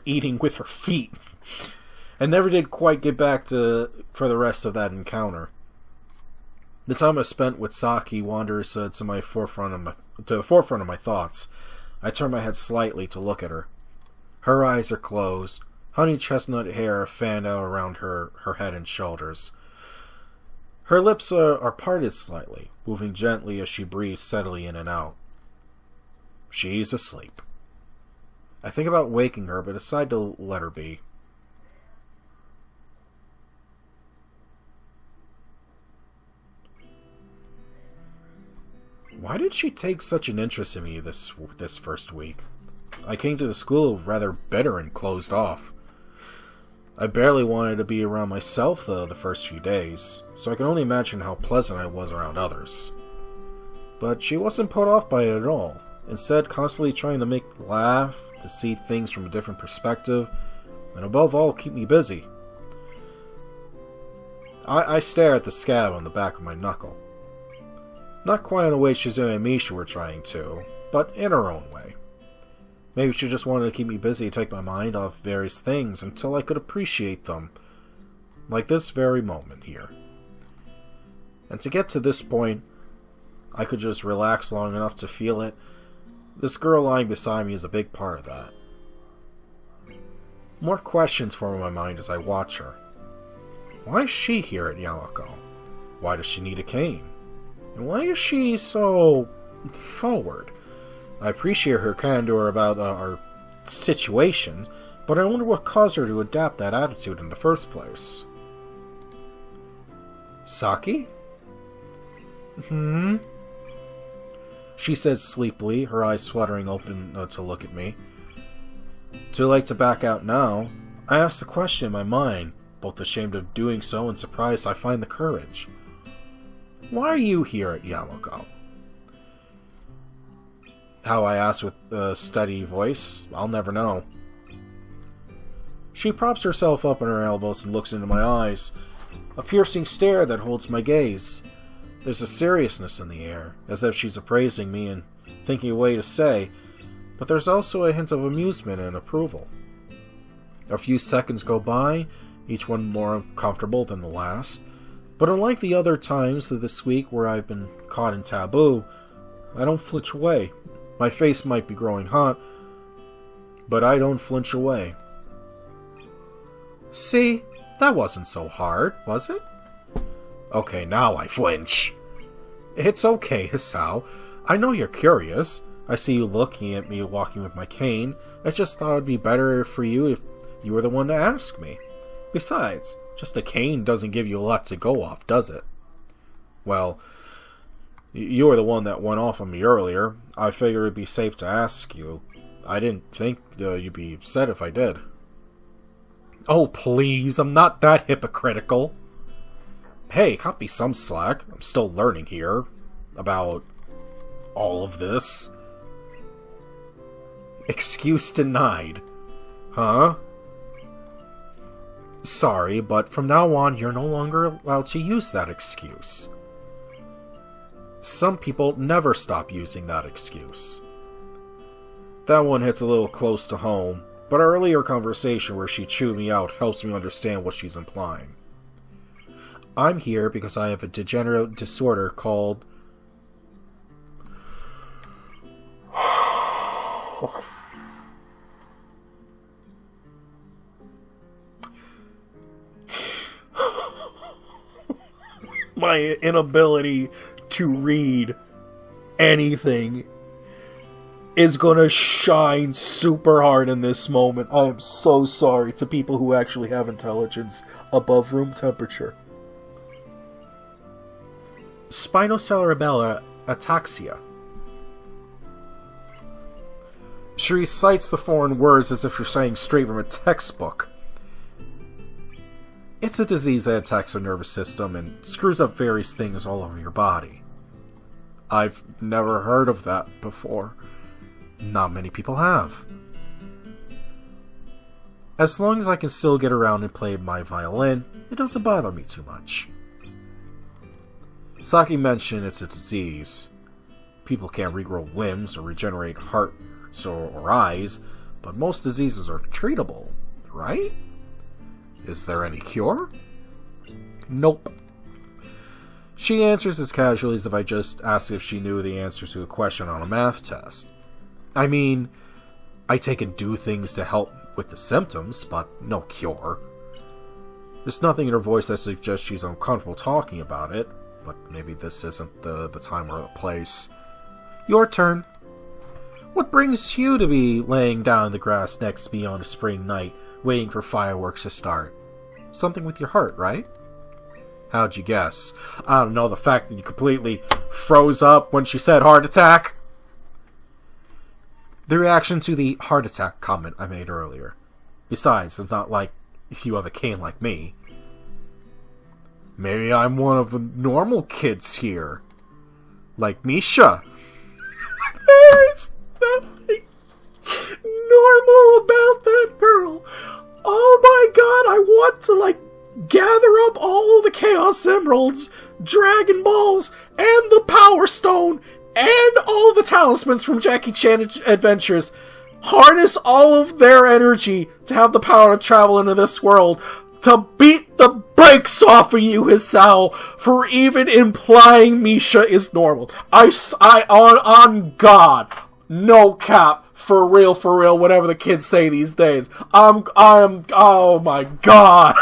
eating with her feet, and never did quite get back for the rest of that encounter. The time I spent with Saki wanders to the forefront of my thoughts. I turn my head slightly to look at her. Her eyes are closed. Honey chestnut hair fanned out around her head and shoulders. Her lips are parted slightly, moving gently as she breathes steadily in and out. She's asleep. I think about waking her, but decide to let her be. Why did she take such an interest in me this first week? I came to the school rather bitter and closed off. I barely wanted to be around myself the first few days, so I can only imagine how pleasant I was around others. But she wasn't put off by it at all, instead constantly trying to make me laugh, to see things from a different perspective, and above all, keep me busy. I stare at the scab on the back of my knuckle. Not quite in the way Shizune and Misha were trying to, but in her own way. Maybe she just wanted to keep me busy to take my mind off various things until I could appreciate them, like this very moment here. And to get to this point, I could just relax long enough to feel it. This girl lying beside me is a big part of that. More questions form in my mind as I watch her. Why is she here at Yamako? Why does she need a cane? And why is she so forward? I appreciate her candor about our situation, but I wonder what caused her to adapt that attitude in the first place. Saki? She says sleepily, her eyes fluttering open to look at me. Too late to back out now. I ask the question in my mind, both ashamed of doing so and surprised I find the courage. Why are you here at Yamako? How I asked with a steady voice, I'll never know. She props herself up on her elbows and looks into my eyes, a piercing stare that holds my gaze. There's a seriousness in the air, as if she's appraising me and thinking a way to say, but there's also a hint of amusement and approval. A few seconds go by, each one more uncomfortable than the last, but unlike the other times of this week where I've been caught in taboo, I don't flinch away. My face might be growing hot, but I don't flinch away. See, that wasn't so hard, was it? Okay, now I flinch. It's okay, Hisao. I know you're curious. I see you looking at me walking with my cane. I just thought it'd be better for you if you were the one to ask me. Besides, just a cane doesn't give you a lot to go off, does it? Well, you were the one that went off on me earlier. I figured it'd be safe to ask you. I didn't think you'd be upset if I did. Oh, please, I'm not that hypocritical. Hey, cut me some slack. I'm still learning here about all of this. Excuse denied. Huh? Sorry, but from now on, you're no longer allowed to use that excuse. Some people never stop using that excuse. That one hits a little close to home, but our earlier conversation where she chewed me out helps me understand what she's implying. I'm here because I have a degenerative disorder called... my inability to read anything is gonna shine super hard in this moment. I am so sorry to people who actually have intelligence above room temperature. Spinocerebellar ataxia. She recites the foreign words as if you're saying straight from a textbook. It's a disease that attacks the nervous system and screws up various things all over your body. I've never heard of that before. Not many people have. As long as I can still get around and play my violin, it doesn't bother me too much. Saki mentioned it's a disease. People can't regrow limbs or regenerate hearts or eyes, but most diseases are treatable, right? Is there any cure? Nope. She answers as casually as if I just asked if she knew the answer to a question on a math test. I mean, I take and do things to help with the symptoms, but no cure. There's nothing in her voice that suggests she's uncomfortable talking about it, but maybe this isn't the time or the place. Your turn. What brings you to be laying down in the grass next to me on a spring night, waiting for fireworks to start? Something with your heart, right? How'd you guess? I don't know, the fact that you completely froze up when she said heart attack. The reaction to the heart attack comment I made earlier. Besides, it's not like you have a cane like me. Maybe I'm one of the normal kids here. Like Misha. There is nothing normal about that girl. Oh my god, I want to, gather up all the Chaos Emeralds, Dragon Balls, and the Power Stone, and all the talismans from Jackie Chan Adventures. Harness all of their energy to have the power to travel into this world. To beat the brakes off of you, Hisao, for even implying Misha is normal. On God, no cap. For real, whatever the kids say these days. Oh my god.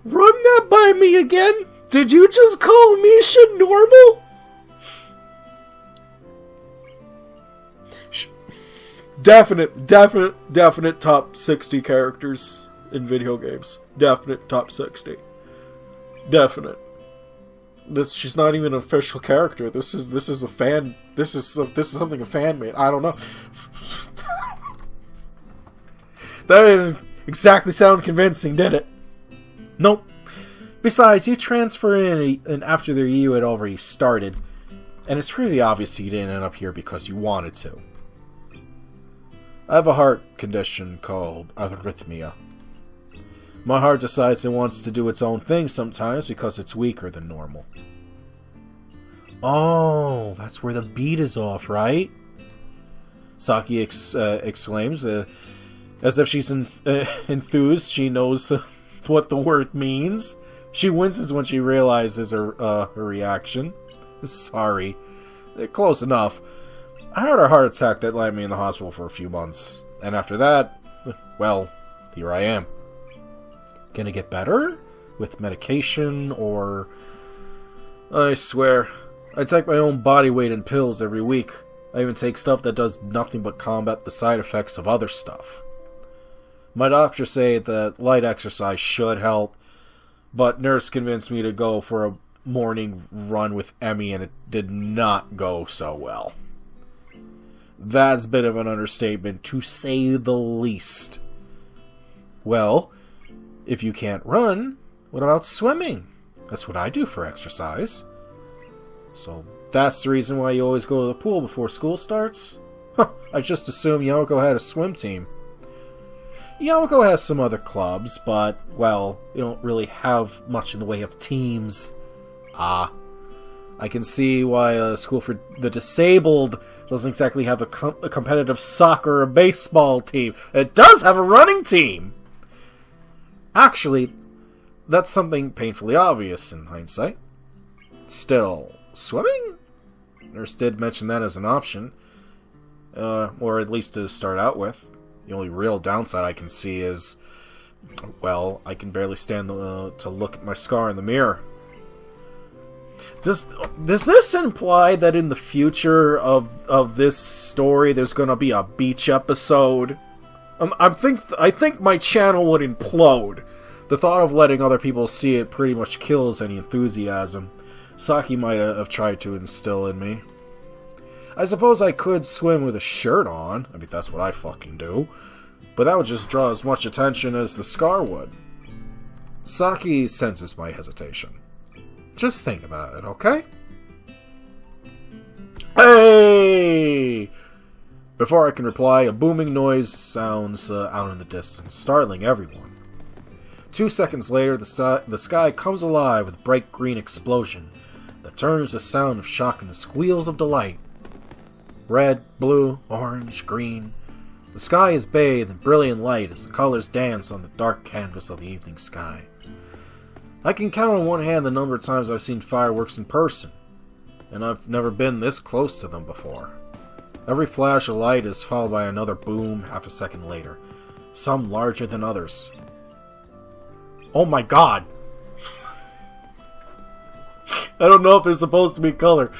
Run that by me again? Did you just call Misha normal? Definite top 60 characters in video games. Definite top 60. Definite. she's not even an official character. This is a fan. This is something a fan made. I don't know. That didn't exactly sound convincing, did it? Nope. Besides, you transfer in after the EU had already started, and it's pretty obvious you didn't end up here because you wanted to. I have a heart condition called arrhythmia. My heart decides it wants to do its own thing sometimes because it's weaker than normal. Oh, that's where the beat is off, right? Saki exclaims, as if she's enthused. She knows what the word means. She winces when she realizes her reaction. Sorry. Close enough. I had a heart attack that landed me in the hospital for a few months. And after that, well, here I am. Gonna get better? With medication, or... I swear, I take my own body weight in pills every week. I even take stuff that does nothing but combat the side effects of other stuff. My doctors say that light exercise should help, but nurse convinced me to go for a morning run with Emmy, and it did not go so well. That's a bit of an understatement, to say the least. Well, if you can't run, what about swimming? That's what I do for exercise. So that's the reason why you always go to the pool before school starts? Huh, I just assumed Yamako had a swim team. Yamako has some other clubs, but, well, you don't really have much in the way of teams. Ah. I can see why a school for the disabled doesn't exactly have a competitive soccer or baseball team. It does have a running team! Actually, that's something painfully obvious in hindsight. Still, swimming? Nurse did mention that as an option. Or at least to start out with. The only real downside I can see is, well, I can barely stand to look at my scar in the mirror. Does this imply that in the future of this story there's gonna be a beach episode? I think my channel would implode. The thought of letting other people see it pretty much kills any enthusiasm Saki might have tried to instill in me. I suppose I could swim with a shirt on. I mean, that's what I fucking do. But that would just draw as much attention as the scar would. Saki senses my hesitation. Just think about it, okay? Hey! Before I can reply, a booming noise sounds out in the distance, startling everyone. 2 seconds later, the sky comes alive with a bright green explosion that turns the sound of shock into squeals of delight. Red, blue, orange, green. The sky is bathed in brilliant light as the colors dance on the dark canvas of the evening sky. I can count on one hand the number of times I've seen fireworks in person, and I've never been this close to them before. Every flash of light is followed by another boom half a second later, some larger than others. Oh my god! I don't know if they're supposed to be color.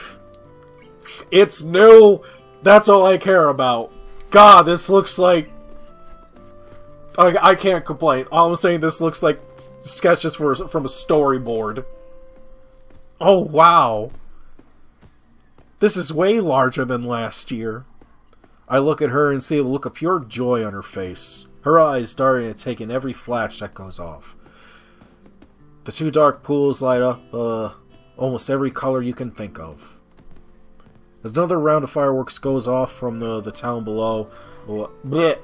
It's new! That's all I care about. God, this looks like... I can't complain. All I'm saying, this looks like sketches from a storyboard. Oh, wow. This is way larger than last year. I look at her and see a look of pure joy on her face. Her eyes starting to take in every flash that goes off. The two dark pools light up almost every color you can think of. As another round of fireworks goes off from the town below... Bleh.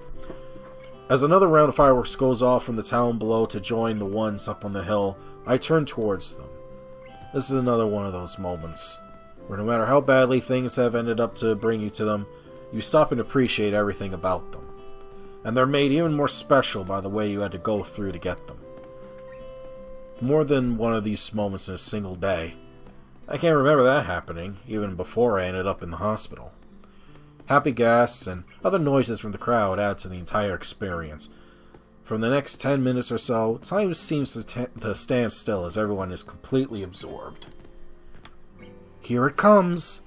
As another round of fireworks goes off from the town below to join the ones up on the hill, I turn towards them. This is another one of those moments, where no matter how badly things have ended up to bring you to them, you stop and appreciate everything about them. And they're made even more special by the way you had to go through to get them. More than one of these moments in a single day. I can't remember that happening, even before I ended up in the hospital. Happy gasps and other noises from the crowd add to the entire experience. For the next 10 minutes or so, time seems to stand still as everyone is completely absorbed. Here it comes!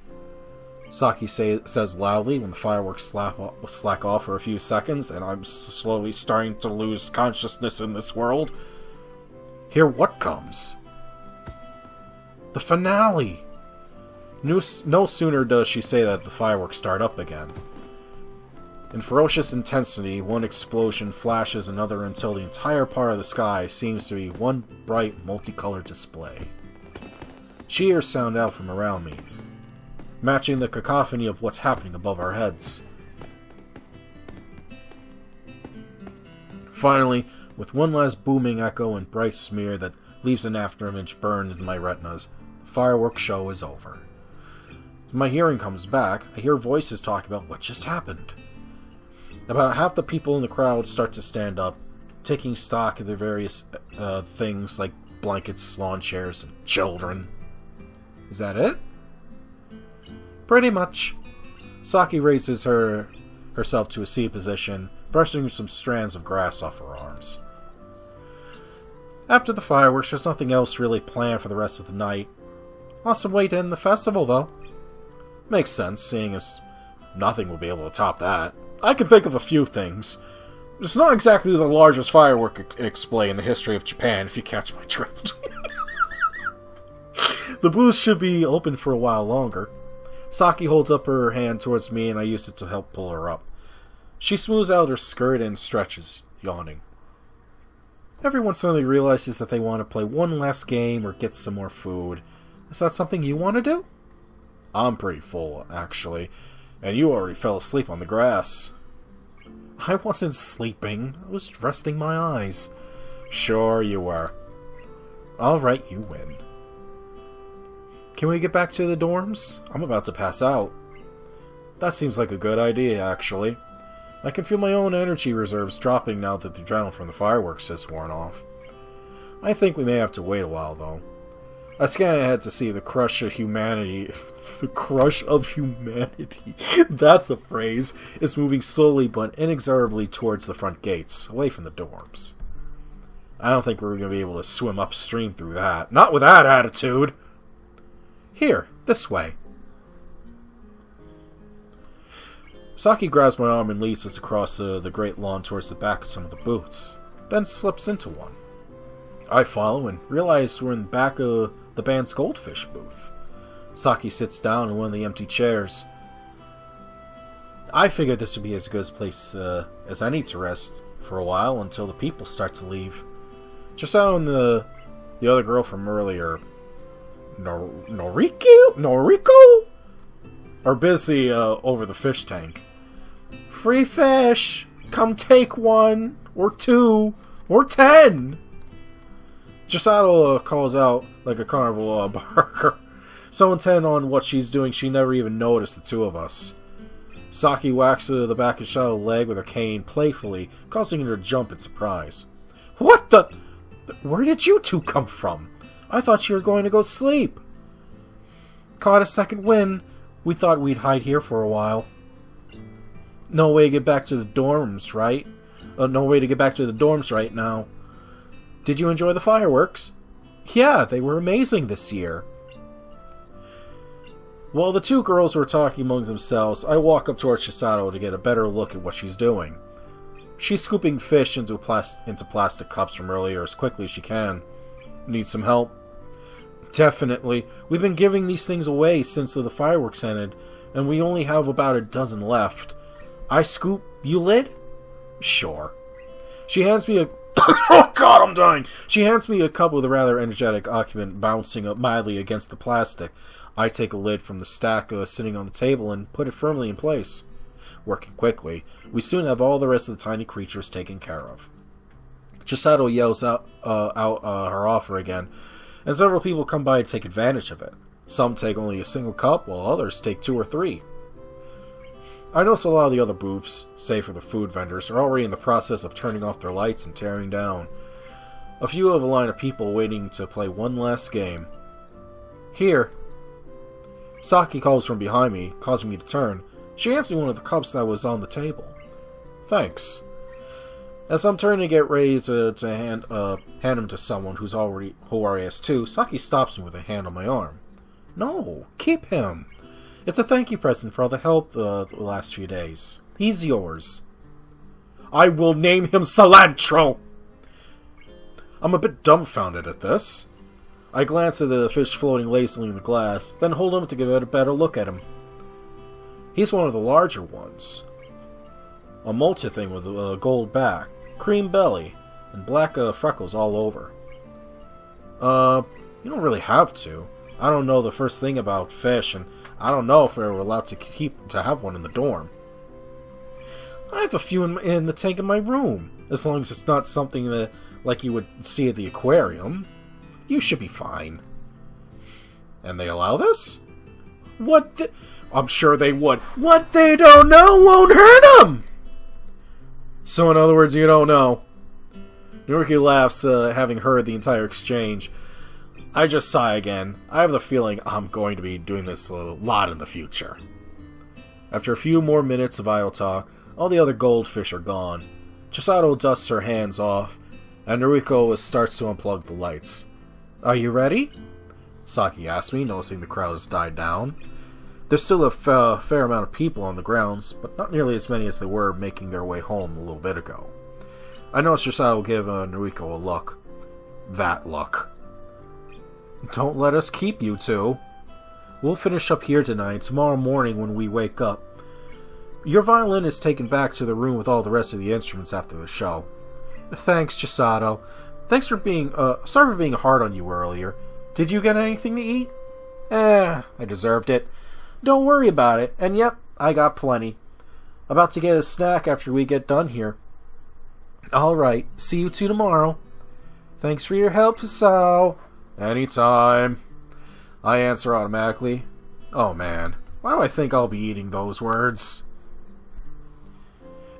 Saki says loudly when the fireworks slack off for a few seconds and I'm slowly starting to lose consciousness in this world. Here what comes? The finale! No sooner does she say that the fireworks start up again. In ferocious intensity, one explosion flashes another until the entire part of the sky seems to be one bright, multicolored display. Cheers sound out from around me, matching the cacophony of what's happening above our heads. Finally, with one last booming echo and bright smear that leaves an afterimage burned in my retinas, the fireworks show is over. As my hearing comes back, I hear voices talk about what just happened. About half the people in the crowd start to stand up, taking stock of their various things like blankets, lawn chairs, and children. Is that it? Pretty much. Saki raises herself to a C position, brushing some strands of grass off her arms. After the fireworks, there's nothing else really planned for the rest of the night. Awesome way to end the festival, though. Makes sense, seeing as nothing will be able to top that. I can think of a few things. It's not exactly the largest firework display in the history of Japan, if you catch my drift. The booth should be open for a while longer. Saki holds up her hand towards me, and I use it to help pull her up. She smooths out her skirt and stretches, yawning. Everyone suddenly realizes that they want to play one last game or get some more food. Is that something you want to do? I'm pretty full, actually. And you already fell asleep on the grass. I wasn't sleeping. I was resting my eyes. Sure you were. Alright, you win. Can we get back to the dorms? I'm about to pass out. That seems like a good idea, actually. I can feel my own energy reserves dropping now that the adrenaline from the fireworks has worn off. I think we may have to wait a while, though. I scan ahead to see the crush of humanity. The crush of humanity. That's a phrase. Is moving slowly but inexorably towards the front gates, away from the dorms. I don't think we're going to be able to swim upstream through that. Not with that attitude! Here, this way. Saki grabs my arm and leads us across the great lawn towards the back of some of the booths, then slips into one. I follow and realize we're in the back of the band's Goldfish booth. Saki sits down in one of the empty chairs. I figured this would be as good a place as any to rest for a while until the people start to leave. Chisato and the other girl from earlier, Noriko? Are busy over the fish tank. Free fish! Come take one, or two, or 10! Chisato calls out like a carnival barker. So intent on what she's doing, she never even noticed the two of us. Saki whacks the back of Shadow's leg with her cane playfully, causing her to jump in surprise. What the? Where did you two come from? I thought you were going to go sleep. Caught a second wind. We thought we'd hide here for a while. No way to get back to the dorms, right? No way to get back to the dorms right now. Did you enjoy the fireworks? Yeah, they were amazing this year. While the two girls were talking amongst themselves, I walk up towards Chisato to get a better look at what she's doing. She's scooping fish into plastic cups from earlier as quickly as she can. Need some help? Definitely. We've been giving these things away since the fireworks ended, and we only have about a dozen left. I scoop, you lid? Sure. She hands me a... Oh god, I'm dying! She hands me a cup with a rather energetic occupant bouncing up mildly against the plastic. I take a lid from the stack sitting on the table and put it firmly in place. Working quickly, we soon have all the rest of the tiny creatures taken care of. Chisato yells out her offer again, and several people come by to take advantage of it. Some take only a single cup, while others take 2 or 3. I notice a lot of the other booths, save for the food vendors, are already in the process of turning off their lights and tearing down. A few have a line of people waiting to play one last game. Here. Saki calls from behind me, causing me to turn. She hands me one of the cups that was on the table. Thanks. As I'm turning to get ready to hand him to someone who already has 2, Saki stops me with a hand on my arm. No, keep him. It's a thank you present for all the help the last few days. He's yours. I will name him Cilantro! I'm a bit dumbfounded at this. I glance at the fish floating lazily in the glass, then hold him to give it a better look at him. He's one of the larger ones. A molted thing with a gold back, cream belly, and black freckles all over. You don't really have to. I don't know the first thing about fish, and I don't know if we were allowed to have one in the dorm. I have a few in the tank in my room, as long as it's not something that, like you would see at the aquarium. You should be fine. And they allow this? I'm sure they would. What they don't know won't hurt them! So in other words, you don't know. Naruki laughs, having heard the entire exchange. I just sigh again. I have the feeling I'm going to be doing this a lot in the future. After a few more minutes of idle talk, all the other goldfish are gone. Chisato dusts her hands off, and Naruko starts to unplug the lights. Are you ready? Saki asks me, noticing the crowd has died down. There's still a fair amount of people on the grounds, but not nearly as many as there were making their way home a little bit ago. I notice Chisato will give Naruko a look. That look. Don't let us keep you two. We'll finish up here tonight. Tomorrow morning when we wake up, your violin is taken back to the room with all the rest of the instruments after the show. Thanks, Chisato. Thanks for being, sorry for being hard on you earlier. Did you get anything to eat? I deserved it. Don't worry about it. And yep, I got plenty. About to get a snack after we get done here. Alright, see you two tomorrow. Thanks for your help, Chisato. Anytime. I answer automatically. Oh man, why do I think I'll be eating those words?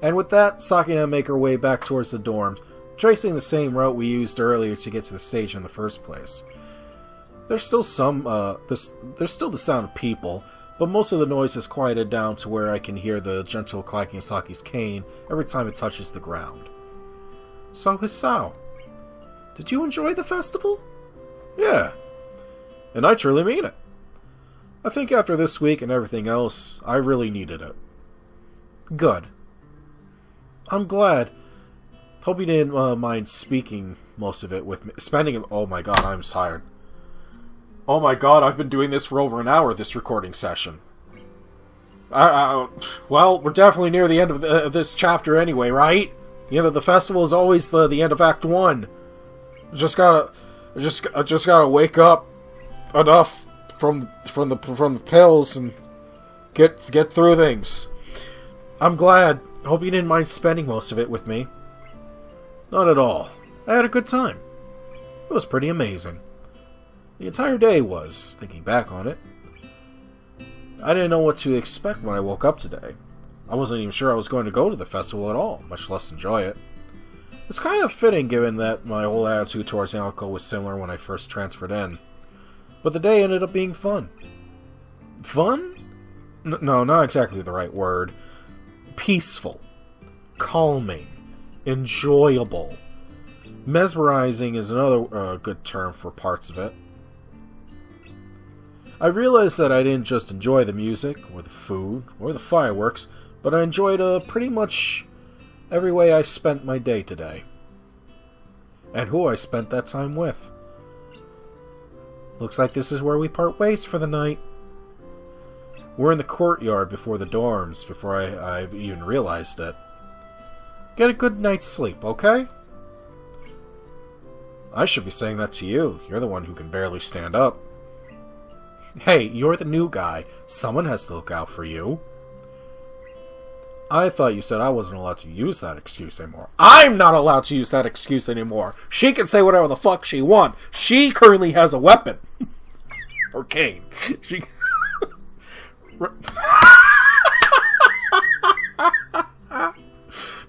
And with that, Saki and I make our way back towards the dorms, tracing the same route we used earlier to get to the stage in the first place. There's still there's still the sound of people, but most of the noise has quieted down to where I can hear the gentle clacking of Saki's cane every time it touches the ground. So, Hisao, did you enjoy the festival? Yeah, and I truly mean it. I think after this week and everything else, I really needed it. Good. I'm glad. Hope you didn't mind speaking most of it with me. Oh my god, I'm tired. Oh my god, I've been doing this for over an hour, this recording session. Well, we're definitely near the end of this chapter anyway, right? The end of the festival is always the end of Act 1. I just gotta wake up enough from the pills and get through things. I'm glad. Hope you didn't mind spending most of it with me. Not at all. I had a good time. It was pretty amazing. The entire day was, thinking back on it. I didn't know what to expect when I woke up today. I wasn't even sure I was going to go to the festival at all, much less enjoy it. It's kind of fitting given that my whole attitude towards alcohol was similar when I first transferred in. But the day ended up being fun. Fun? No, not exactly the right word. Peaceful. Calming. Enjoyable. Mesmerizing is another good term for parts of it. I realized that I didn't just enjoy the music, or the food, or the fireworks, but I enjoyed pretty much every way I spent my day today. And who I spent that time with. Looks like this is where we part ways for the night. We're in the courtyard before the dorms, before I even realized it. Get a good night's sleep, okay? I should be saying that to you. You're the one who can barely stand up. Hey, you're the new guy. Someone has to look out for you. I thought you said I wasn't allowed to use that excuse anymore. I'm not allowed to use that excuse anymore. She can say whatever the fuck she wants. She currently has a weapon. Or cane. She...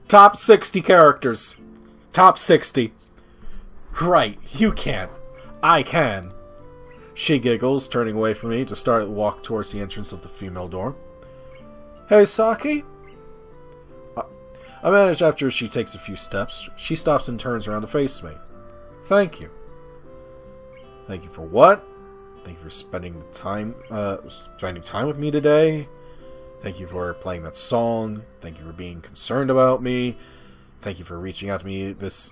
Top 60 characters. Top 60. Right, you can't. I can. She giggles, turning away from me to start to walk towards the entrance of the female dorm. Hey, Saki? I manage after she takes a few steps. She stops and turns around to face me. Thank you. Thank you for what? Thank you for spending time with me today. Thank you for playing that song. Thank you for being concerned about me. Thank you for reaching out to me this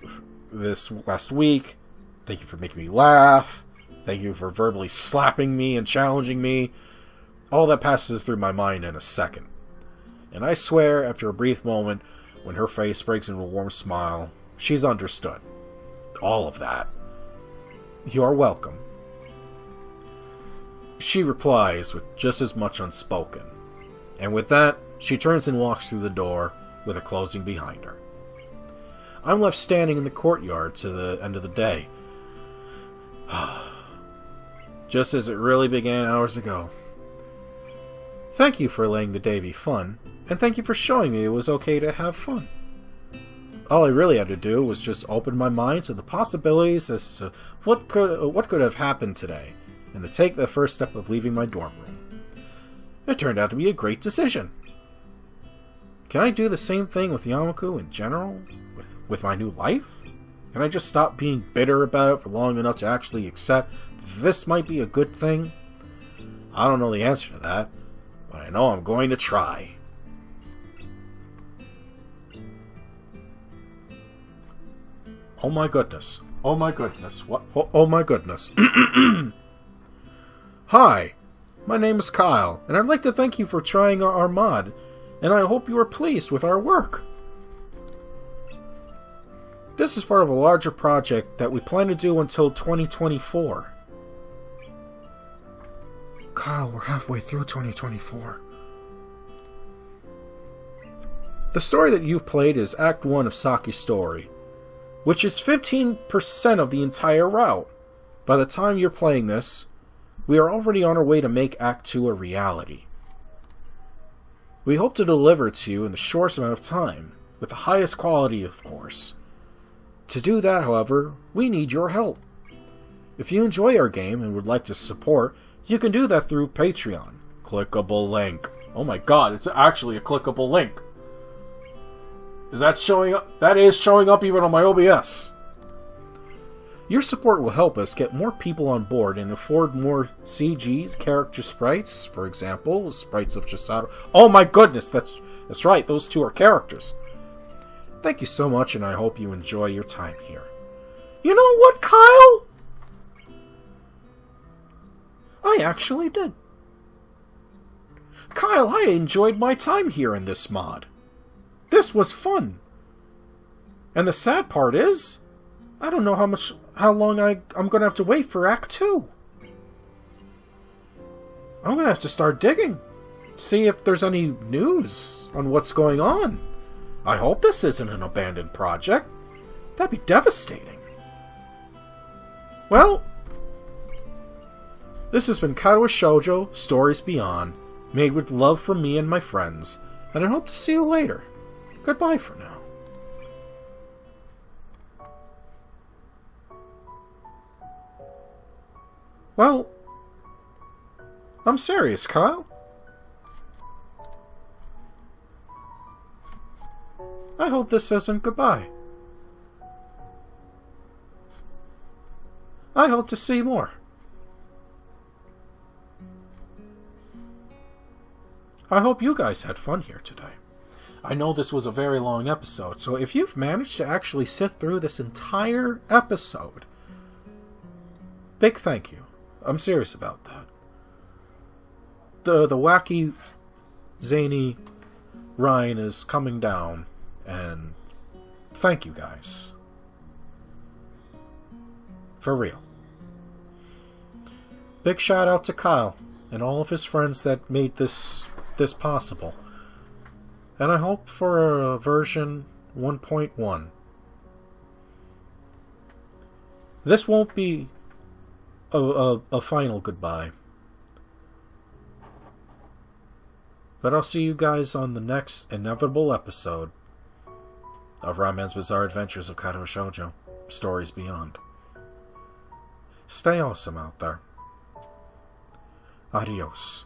last week. Thank you for making me laugh. Thank you for verbally slapping me and challenging me. All that passes through my mind in a second. And I swear, after a brief moment, when her face breaks into a warm smile, she's understood. All of that. You are welcome. She replies with just as much unspoken. And with that, she turns and walks through the door, with it closing behind her. I'm left standing in the courtyard to the end of the day. Just as it really began hours ago. Thank you for letting the day be fun, and thank you for showing me it was okay to have fun. All I really had to do was just open my mind to the possibilities as to what could have happened today, and to take the first step of leaving my dorm room. It turned out to be a great decision. Can I do the same thing with Yamaku in general? With my new life? Can I just stop being bitter about it for long enough to actually accept this might be a good thing? I don't know the answer to that, but I know I'm going to try. Oh my goodness. Oh my goodness. What? Oh my goodness. Hi, my name is Kyle, and I'd like to thank you for trying our mod, and I hope you are pleased with our work. This is part of a larger project that we plan to do until 2024. Kyle, we're halfway through 2024. The story that you've played is Act 1 of Saki's story, which is 15% of the entire route. By the time you're playing this, we are already on our way to make Act 2 a reality. We hope to deliver it to you in the shortest amount of time, with the highest quality, of course. To do that, however, we need your help. If you enjoy our game and would like to support, you can do that through Patreon. Clickable link. Oh my god, it's actually a clickable link. Is that showing up? That is showing up even on my OBS. Your support will help us get more people on board and afford more CGs, character sprites, for example, sprites of Chisato. Oh my goodness, that's right, those two are characters. Thank you so much, and I hope you enjoy your time here. You know what, Kyle? I actually did. Kyle, I enjoyed my time here in this mod. This was fun. And the sad part is, I don't know how long I'm gonna have to wait for Act 2. I'm gonna have to start digging. See if there's any news on what's going on. I hope this isn't an abandoned project. That'd be devastating. Well, this has been Katawa Shoujo, Stories Beyond, made with love from me and my friends, and I hope to see you later. Goodbye for now. Well, I'm serious, Kyle. I hope this isn't goodbye. I hope to see more. I hope you guys had fun here today. I know this was a very long episode, so if you've managed to actually sit through this entire episode, big thank you. I'm serious about that. The wacky, zany Ryan is coming down, and thank you guys. For real. Big shout out to Kyle and all of his friends that made this possible. And I hope for a version 1.1. This won't be a final goodbye. But I'll see you guys on the next inevitable episode of Rayman's Bizarre Adventures of Katawa Shoujo, Stories Beyond. Stay awesome out there. Adios.